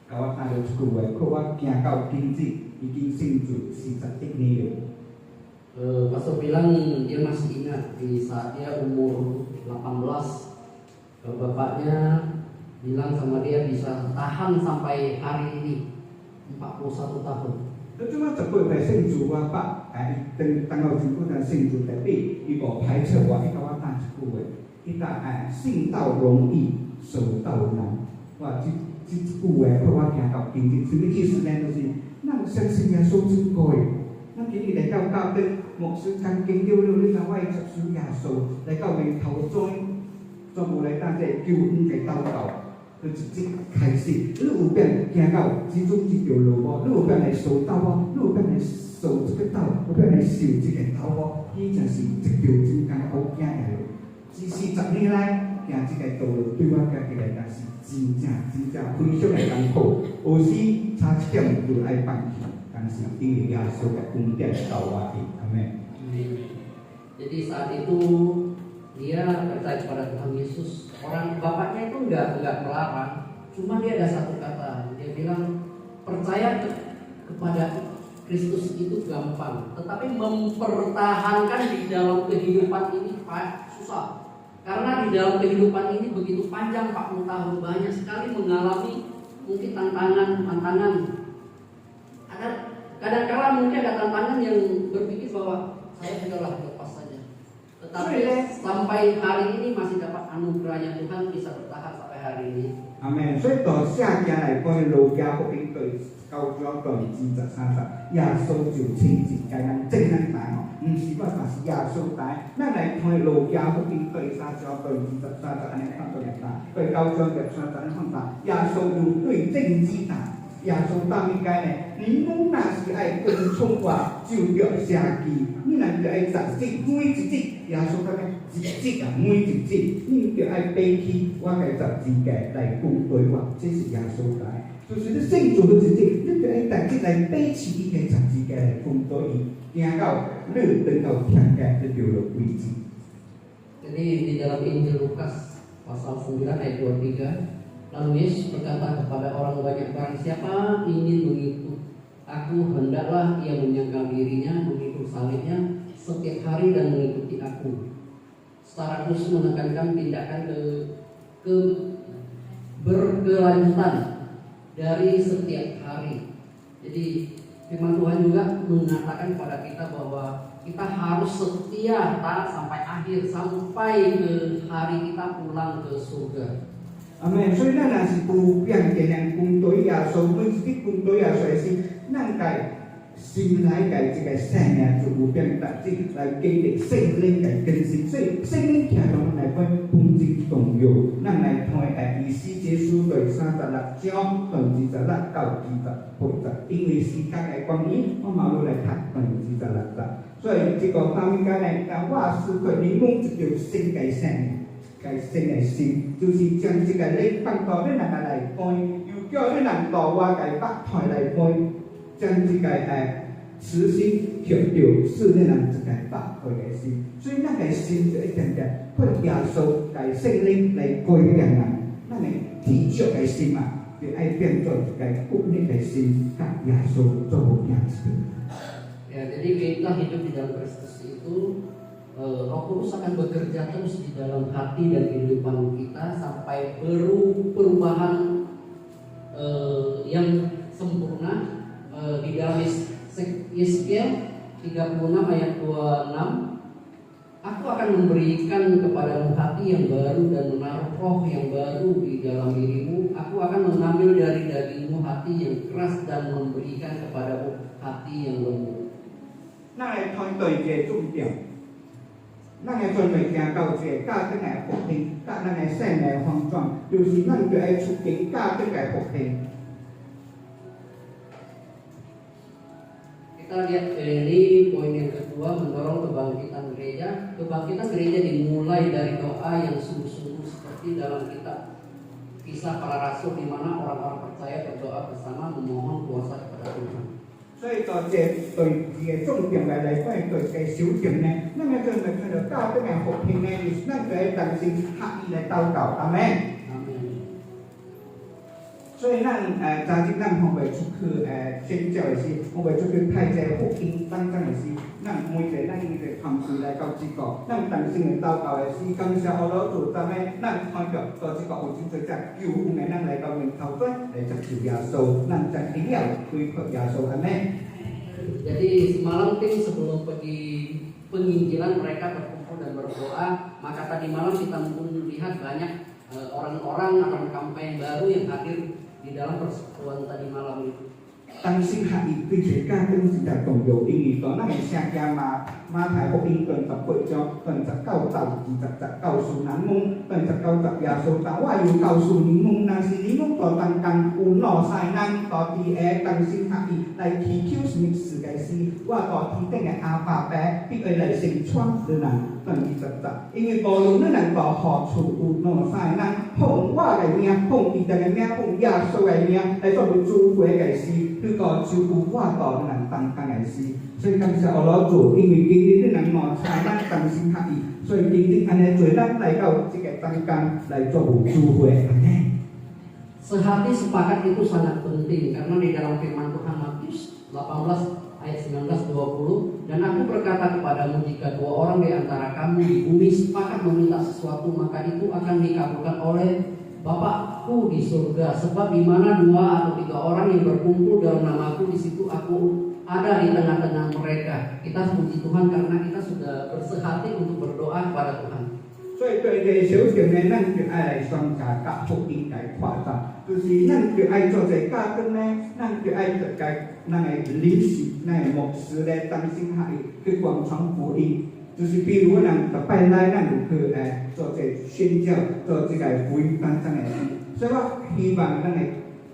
甲我講咗一句話，佢我行到今日已經信主41年了。 Pastor bilang dia masih ingat di saat dia umur 18, bapaknya bilang sama dia bisa tahan sampai hari ini 41 tahun. 你做乜18歲信主？我爸當到政府嘅信主特別，伊無排斥我，伊甲我講一句話，伊講信道容易，守道難。哇！這句話，我聽到今日，什麼意思呢？就是咱相信耶穌真過嘅，咱今日嚟到教會，牧師講經了了，你講我接受耶穌，嚟到面頭全部嚟當這救恩嘅禱告。 就直接開始，你有變行到其中一條路無？你有變來受道無？你有變來受這個道，有變來受這個道無？伊就是一條真艱苦行嘅路。40年來行這個道路，對我家己來講是真正非常嘅艱苦。有時差一點就愛放棄，但是因為耶穌嘅恩典到我哋，阿們。Jadi saat itu dia percaya kepada Tuhan Yesus. Orang bapaknya itu enggak melarang, cuma dia ada satu kata, dia bilang percaya kepada Kristus itu gampang, tetapi mempertahankan di dalam kehidupan ini susah. Karena di dalam kehidupan ini begitu panjang, 40 tahun, banyak sekali mengalami mungkin tantangan. Kadang-kala mungkin ada tantangan yang berpikir bahwa saya sudahlah lepas saja. Tetapi sampai hari ini masih dapat anugerahnya Tuhan bisa bertahan sampai hari ini. Amen. 所以到下家来講路加福音對9章到23耶穌就親自介咱正咱大哦，唔是我，但是耶穌大。咱來看路加福音對3章到23安尼看到嚟大，對9章到23安尼看大，耶穌就對正之大。耶穌當應該呢，你們若是愛跟從我，就要寫記，你若就愛實踐每一節。耶穌講一節啊，每一節，你就愛背起我嘅12個來跟隨我，這是耶穌來。就是你聖主嘅一節，你就愛逐節來背起伊嘅12個來跟隨伊，行到你等到天界就到了位置。 Jadi di dalam Injil Lukas pasal 9 ayat 23, lalu Yesus berkata kepada orang banyak, barang siapa ingin mengikut aku, hendaklah ia menyangkal dirinya, memikul salibnya setiap hari dan mengikuti aku. Secara khusus menekankan tindakan ke berkelanjutan dari setiap hari. Jadi firman Tuhan juga mengatakan kepada kita bahwa kita harus setia taat sampai akhir, sampai ke hari kita pulang ke surga. Amen. 所以咱若是有变尽量跟隨耶穌，每一日跟隨耶穌時，咱家心內家這個生命就有變特質來經歷聖靈嘅更新。所以聖靈聽到咱來講本質重要，咱來看以西結書對36章26到28節，因為時間嘅關係，我冇落來讀26節。所以這個方面講咧，我思考你講一條新嘅生命。 cái sinh này sinh,就是將這個你放到你能夠來背，又叫你能到我cái bắt thoại來背，將這個慈心協調，是你能這個bắt回來心，所以那個心就一點點會耶穌cái聖靈來改變人，那個體恤cái心啊，就愛變做這個固定cái心，跟耶穌做樣子。 Ya, jadi kita hidup di dalam Kristus itu, Roh Kudus akan bekerja terus di dalam hati dan kehidupan kita sampai perubahan yang sempurna. Di dalam Yeskiel 36 ayat 26, aku akan memberikan kepadamu hati yang baru dan menaruh roh yang baru di dalam dirimu. Aku akan mengambil dari dagingmu hati yang keras dan memberikan kepadamu hati yang lembut. Nah, thôi tôi về重点。 咱嘅準備行到這個家庭嘅復興，甲咱嘅生命方狀，就是咱就愛促進家庭嘅復興。 Kita lihat ini poin yang kedua, mendorong kebangkitan gereja. Kebangkitan gereja dimulai dari doa yang sungguh-sungguh seperti dalam kitab Kisah Para Rasul, di mana orang-orang percaya berdoa bersama memohon kuasa kepada Tuhan. 所以到這對這個重點來講，對這個小點呢，咱嘅準備看到家庭嘅復興呢，就是咱就愛當心刻意來禱告，阿門。 所以咱早前咱方袂出去宣教的時，方袂出去派這福音當中的時，咱每個咱呢個團隊來到這個，咱當心嘅禱告的時，感謝我老主，咱咧咱看到到這個有真濟隻救恩嘅，咱來到面頭端來接受耶穌，咱將榮耀歸給耶穌，阿門。 Jadi semalam tim sebelum pergi penginjilan mereka berkumpul dan berdoa, maka tadi malam kita pun lihat banyak orang-orang atau kampanye baru yang hadir di dalam persekutuan tadi malam itu. 當時學業對這家庭是在重要，因為當咱嘅聖經馬太福音28章29到29告訴咱們，29節耶穌講：我要告訴你們，若是你們在當中有落曬咱到地下當時學業來祈求什麼事嘅事，我到天頂嘅阿爸爸必會來成全你人。20節，因為無論你人到何處有落曬咱，奉我嘅名，奉伊哋嘅名，奉耶穌嘅名來作為祝福嘅事。 佢個照顧我個人當中嘅事，所以感謝我老主，因為你能攞才咱同心合意，所以真正安尼做，咱来到这个中间来做有智慧，安尼。 Sehati sepakat itu sangat penting karena di dalam firman Tuhan Matius 18 ayat 19-20 dan aku berkata kepadamu jika dua orang di antara kamu di bumi sepakat meminta sesuatu maka itu akan dikabulkan oleh Bapakku di surga sebab di mana dua atau tiga orang yang berkumpul dalam namaku di situ aku ada di tengah-tengah mereka. Kita puji Tuhan karena kita sudah bersehati untuk berdoa kepada Tuhan. 所以对这小点呢，咱就爱来双加甲福音来扩大，就是咱就爱做这教堂呢，咱就爱做该咱的领袖、咱的牧师咧，同心合意去广传福音。就是比如咱逐摆来，咱就去做这宣教，做这个福音当中的事。所以我希望咱的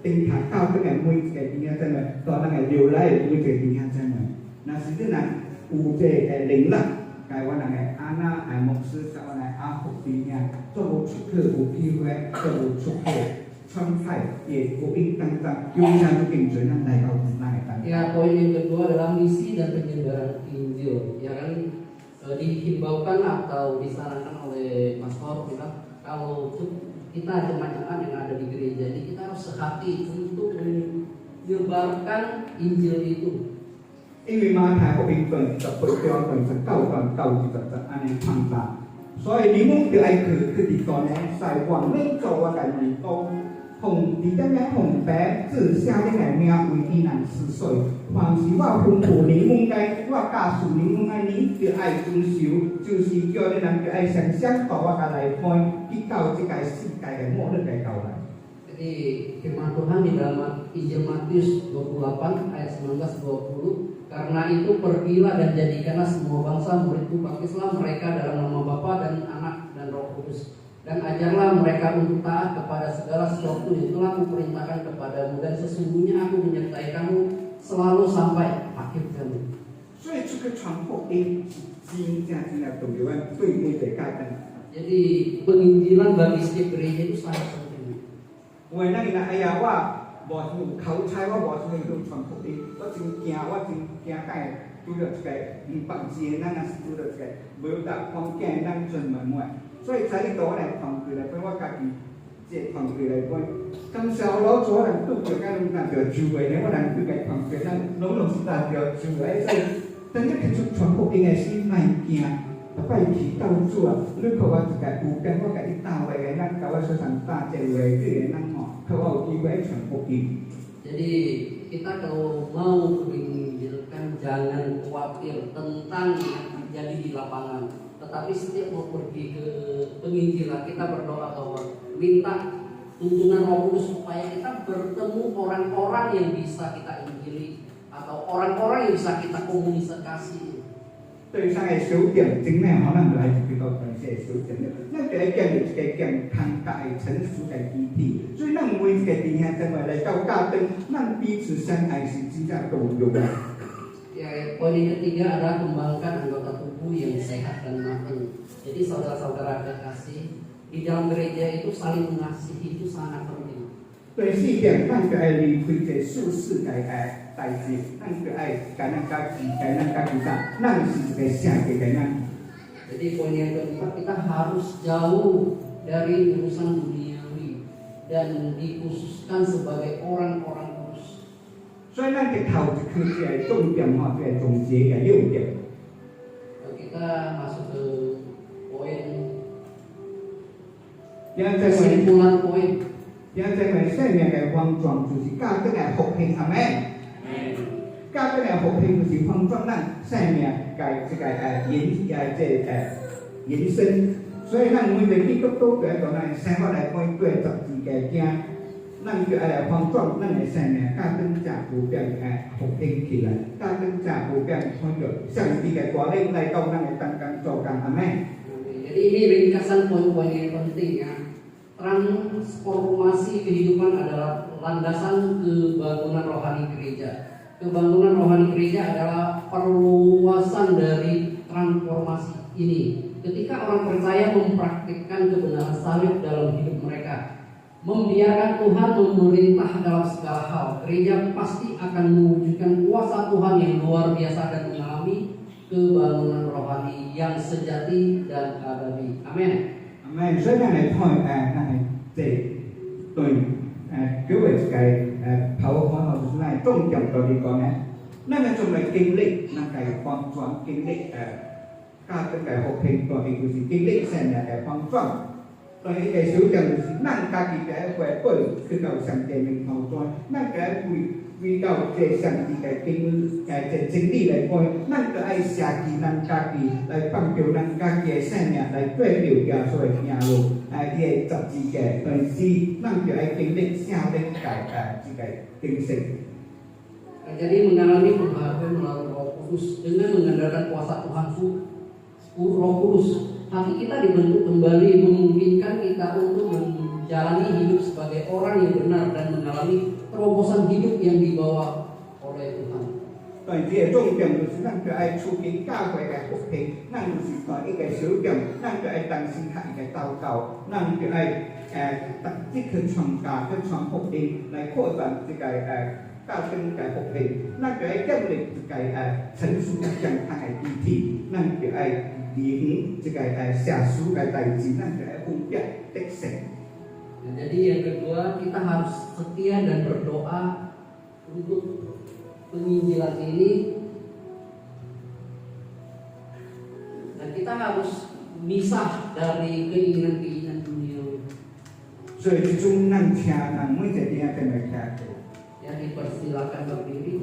顶头教堂的每一个弟兄姊妹，到咱的留来的每一个弟兄姊妹，那是咱有这灵力。 台湾人嘅安娜係牧師，台灣嘅阿福弟兄，做無出去有機會，做無出去傳派嘅福音當中，用上都競爭人嚟到那嘅當中。 Ya, poin yang kedua adalah misi dan penyebaran Injil. Ya kan dihimbaukan atau disarankan oleh pastor kita kalau kita jemaat yang ada di gereja ini kita harus sehati untuk menyebarkan Injil itu. 因為馬太福音段18章段19段9節就安尼創造，所以你們就愛去地方呢，在往內做我嘅義工，奉你哋嘅奉白字寫啲嘅名為伊人思歲，凡是我吩咐你們嘅，我教訴你們嘅，你就愛遵守，就是叫你人就愛想想到我嘅來看，去到這個世界嘅末日嘅到來。 Jadi firman Tuhan di dalam Injil Matius 28 ayat 19-20 karena itu pergilah dan jadikanlah semua bangsa muridku baptislah mereka dalam nama Bapa dan Anak dan Roh Kudus dan ajarlah mereka untuk taat kepada segala sesuatu yang telah kuperintahkan kepadamu dan sesungguhnya aku menyertai kamu selalu sampai akhir zaman. 所以這個傳福音真正重要嘅，對每個家庭。 Jadi penginjilan bagi setiap gereja itu sangat penting. 因為咱哎呀，我無有口才，我無想去傳福音，我真驚，我真驚介拄着一個唔捌字嘅，咱若是拄着一個無達環境，咱盡問問。所以在呢度我嚟團隊嚟講，我家己即團隊嚟講，咁少老早人拄着間咱就住嘅，我人對個團隊，咱攏是大條住嘅，所以等一去出傳福音嘅時，莫驚。 拜祈禱主啊！你靠我一個有間，我甲你打話嘅，咱甲我所上打這話，這個咱吼，靠我有機會傳福音。 Jadi kita kalau mau menginjilkan jangan khawatir tentang yang terjadi di lapangan. Tetapi setiap mau pergi ke penginjilan kita berdoa bahwa minta tuntunan Roh Kudus supaya kita bertemu orang-orang yang bisa kita injili atau orang-orang yang bisa kita komunikasi. 對上嘅小點，真係可能就係比較關鍵嘅小點咧。咱就係建立一個健康嘅成熟嘅基地，所以咱每一個弟兄姊妹嚟到家庭，咱彼此相愛是真正重要嘅。 Ya, poin yang ketiga adalah kembangkan anggota tubuh yang sehat dan matang. Jadi saudara-saudara kekasih di dalam gereja itu saling mengasihi itu sangat penting. 對四點，咱就係離開這舒適嘅代志，咱就係感恩家己，感恩家己啥，咱是一個聖嘅感恩。 Jadi poin yang keempat kita harus jauh dari urusan duniawi dan dikhususkan sebagai orang-orang kudus. 所以咱嘅頭一區就係重點吼，就係總結嘅6點。 Kita masuk ke poin yang kesimpulan poin. 生命嘅方狀就是家庭嘅福氣，係咪？家庭嘅福氣就是方狀咱生命嘅這個延伸，所以咱每個基督徒嘅講咱生活嚟講對十字嘅經，咱就嚟方狀咱嘅生命家庭就有變福氣起來，家庭就有變看到上帝嘅帶領嚟到咱嘅當中做工，係咪？ Jadi ini ringkasan poin-poin yang penting ya. Transformasi kehidupan adalah landasan kebangunan rohani gereja. Kebangunan rohani gereja adalah perluasan dari transformasi ini. Ketika orang percaya mempraktikkan kebenaran salib dalam hidup mereka, membiarkan Tuhan memerintah dalam segala hal, gereja pasti akan mewujudkan kuasa Tuhan yang luar biasa dan mengalami kebangunan rohani yang sejati dan abadi. Amin. Amen. Rất là này thôi này để tôi cứ về cái power hóa học này trong dòng đầu đi con này.นั่นเป็นจุดหมายkinh lịchนั่นcáiความฝันkinh lịchการเป็นcái học hìnhตัวเองคือสิ่ง kinh lịch เส้นเนี่ยความฝันตัวเองcái sử dụngนั่นการกิจcái quẻ tuổiคือเราสังเกตหนึ่งเขาตัวนั่นcái vì cầu đểสั่งที่cái chính lý lại coiนั่นก็ไอ้เสียกีนั่นกากีlại bằng kiểuนั่นกากีเส้นเนี่ยlại quay biểu cả rồi nhà luônที่จับจีแก่ตัวซีนั่นก็ไอ้kinh lịch เสียเป็นcái kinh sinh. Jadi mengalami pembaharuan melalui Roh Kudus dengan mengandalkan kuasa Tuhan Roh Kudus, hati kita dibentuk kembali memungkinkan kita untuk menjalani hidup sebagai orang yang benar dan mengalami terobosan hidup yang dibawa oleh Tuhan. 但係重點就是咱個愛促進教會嘅復興，咱就是講一個小點，咱個愛當時刻一個禱告，咱個愛即去傳教、去傳福音來擴展這個教會嘅復興，咱個愛建立這個成熟嘅健康嘅議題，咱個愛履行這個社會嘅代志，咱個愛分別得勝。Jadi yang kedua, kita harus setia dan berdoa untuk penginjilan ini, dan kita harus misah dari keinginan-keinginan dunia. 所以這種咱聽人每一個點都來聽。 Ya, dipersilakan berdiri.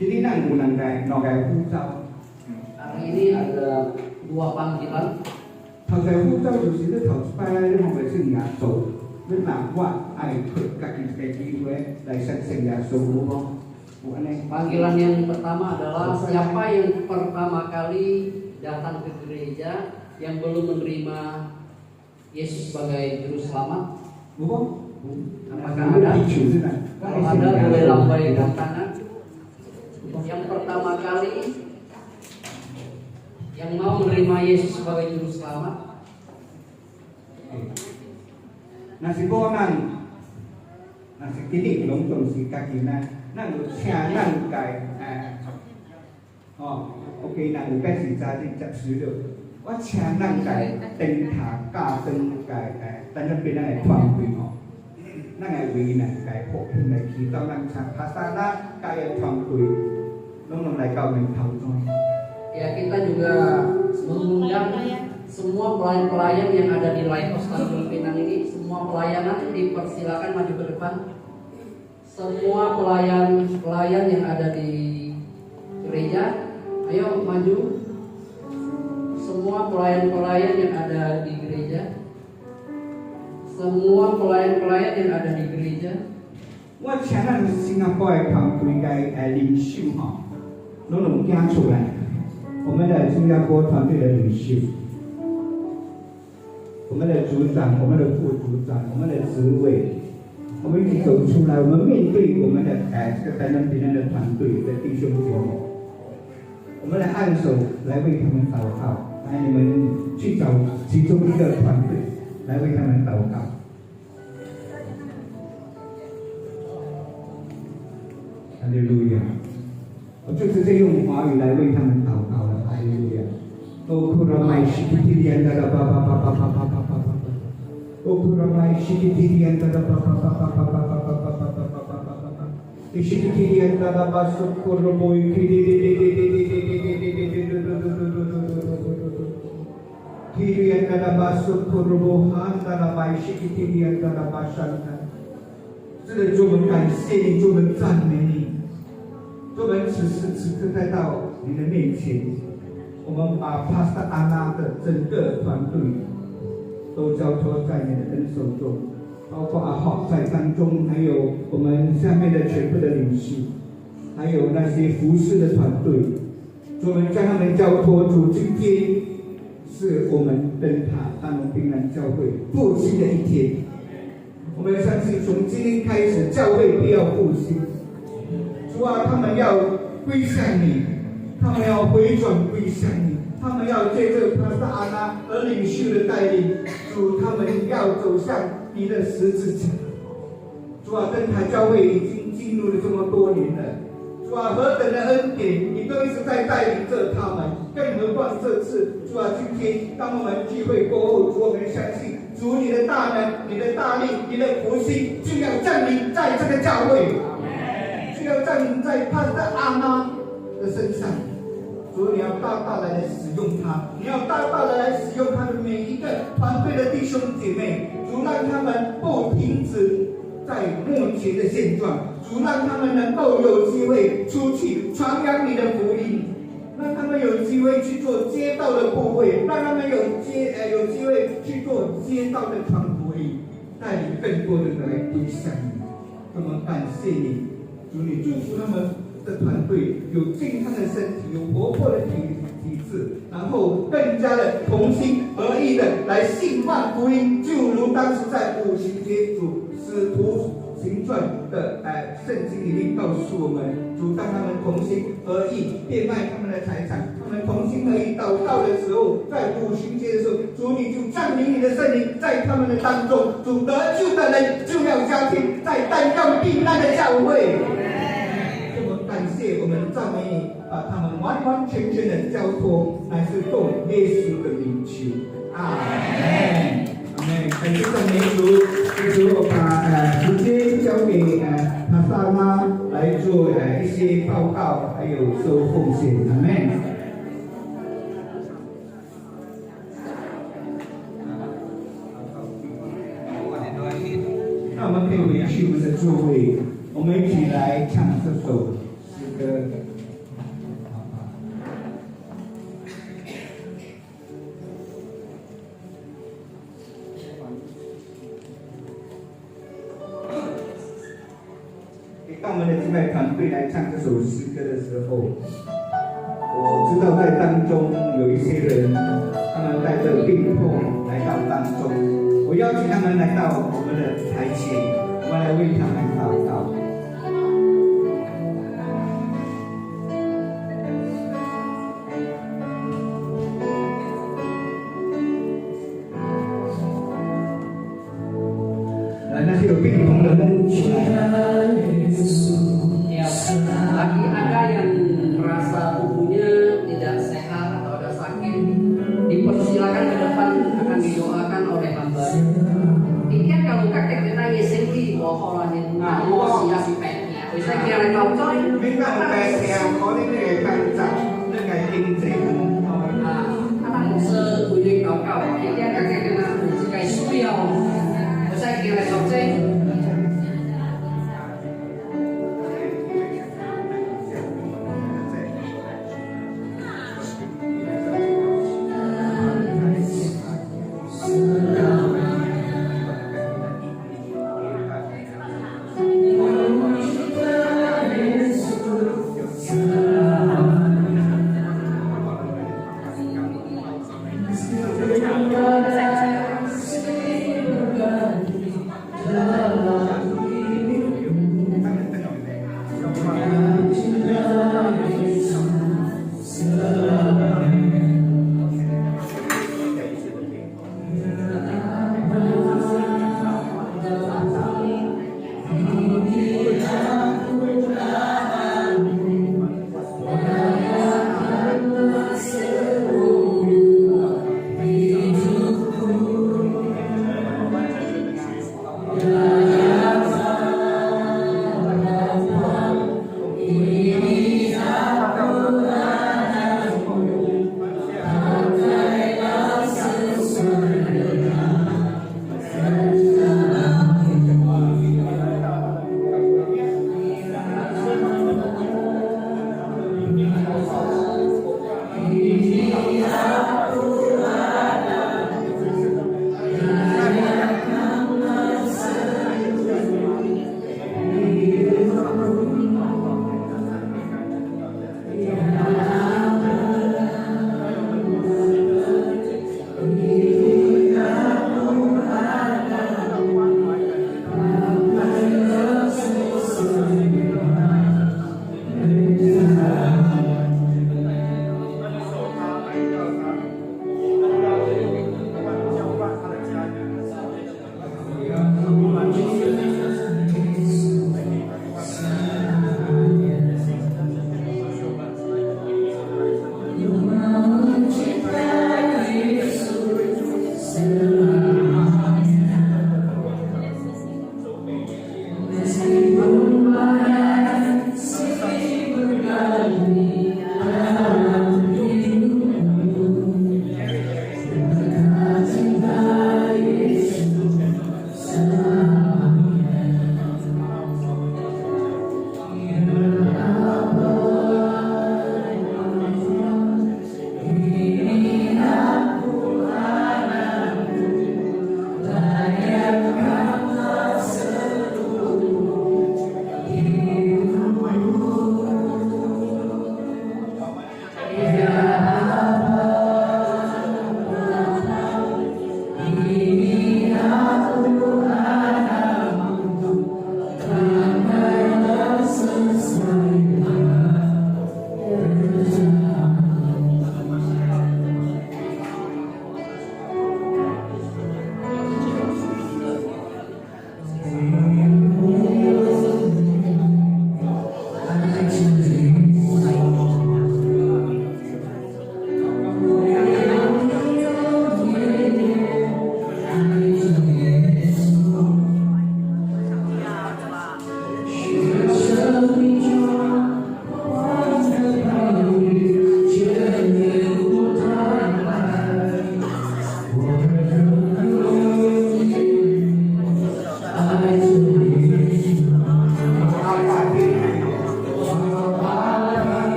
Jadi咱有人來落來呼召。 Hari ini ada 2 panggilan. 頭先呼召就是你頭一擺你學嘅聖耶穌，你話我愛佢家己嘅機會來信聖耶穌有冇？有安尼。 Panggilan yang pertama adalah siapa yang pertama kali datang ke gereja yang belum menerima Yesus sebagai juru selamat? 有冇？ Apakah ada? Kalau ada boleh lambaikan tangan. Yang pertama kali yang mau menerima Yesus sebagai juru selamat. Nasi bonan, nasi kini belum tentu kaki nan usia nan kai, ok nan cái gì ra thì chấp xử được,ว่าเชียนั่งไก่เต็งถากาเต็งไก่แต่นั่นเป็นอะไรความคุยหอนั่งไงวีน่ะไก่พกขึ้นในขีต้องนั่งชักภาษาหน้าไก่ความคุยน้องๆไหนเก่าเป็นเขาจ้อย Ya, kita juga mengundang semua pelayan-pelayan yang ada di Lighthouse Tanjung Pinang ini, semua pelayanan dipersilakan maju ke depan. Semua pelayan yang ada di gereja, ayo maju. Semua pelayan-pelayan yang ada di gereja. Semua pelayan-pelayan yang ada di gereja. 我前两日新加坡的团队嘅领袖哈，拢惊出来。 我们的新加坡团队的领袖，我们的组长、我们的副组长、我们的职位，我们一起走出来，我们面对我们的这个台南平安的团队的弟兄姐妹，我们来按手来为他们祷告，来你们去找其中一个团队来为他们祷告。哈利路亚！我就直接用华语来为他们祷告了。 Oh kuramai shikitirian dada ba ba ba ba ba ba ba ba ba. Oh kuramai shikitirian dada ba ba ba ba ba ba ba ba ba ba ba ba ba ba ba. Shikitirian dada ba sukurumoi kirian dada ba sukurumohan dada ba shikitirian dada ba shanta. 真的主，我们感谢你，主，我们赞美你，主，我们此时此刻再到你的面前。 我们把帕斯塔安娜的整个团队都交托在你的恩手中，包括阿浩在当中，还有我们下面的全部的领袖，还有那些服侍的团队，我们将他们交托主。今天是我们灯塔大农平安教会复兴的一天，我们相信从今天开始，教会必要复兴。主啊，他们要归向你。 他们要回转归向你，他们要借着帕斯塔安娜和领袖的带领，主，他们要走向你的十字架。主啊，灯塔教会已经进入了这么多年了，主啊，何等的恩典，你都一直在带领着他们。更何况这次，主啊，今天当我们聚会过后，主，我们相信主你的大能、你的大力、你的福星就要降临在这个教会，就要降临在他的阿妈的身上。主，你要大大的来使用他，你要大大的来使用他的每一个团队的弟兄姐妹，主，让他们不停止在目前的现状，主，让他们能够有机会出去传扬你的福音，让他们有机会去做街道的部会，让他们有机会去做街道的传福音，带领更多的人来归向你。我们感谢你，主，你祝福他们的团队有健康的身体，有活泼的体质，然后更加的同心合意的来信奉福音，就如当时在五旬节主使徒行传的圣经里面告诉我们，主，当他们同心合意变卖他们的财产，他们同心合意祷告的时候，在五旬节的时候，主，你就降临你的圣灵在他们的当中，主，得救的人就要加添在单杠避难的教会。感谢我们赞美你，把他们完完全全的交托，乃是奉耶稣的名求，阿门，阿门。感谢赞美主，接着我把时间交给帕萨妈来做一些报告，还有收奉献，阿门。那我们可以回去我们的座位，我们一起来唱这首诗歌。当我们的敬拜团队来唱这首诗歌的时候，我知道在当中有一些人，他们带着病痛来到当中，我邀请他们来到我们的台前，我们来为他们祷告。那些有病痛的人，bagi Anda yang merasa tubuhnya tidak sehat atau ada sakit, dipersilakan ke depan akan didoakan oleh hamba. Tiket kalau kakek kita yesengi bohong ni mau siap peknya. Bisa kira kau coy. 明白我哋係我哋嘅間集，呢個係經濟。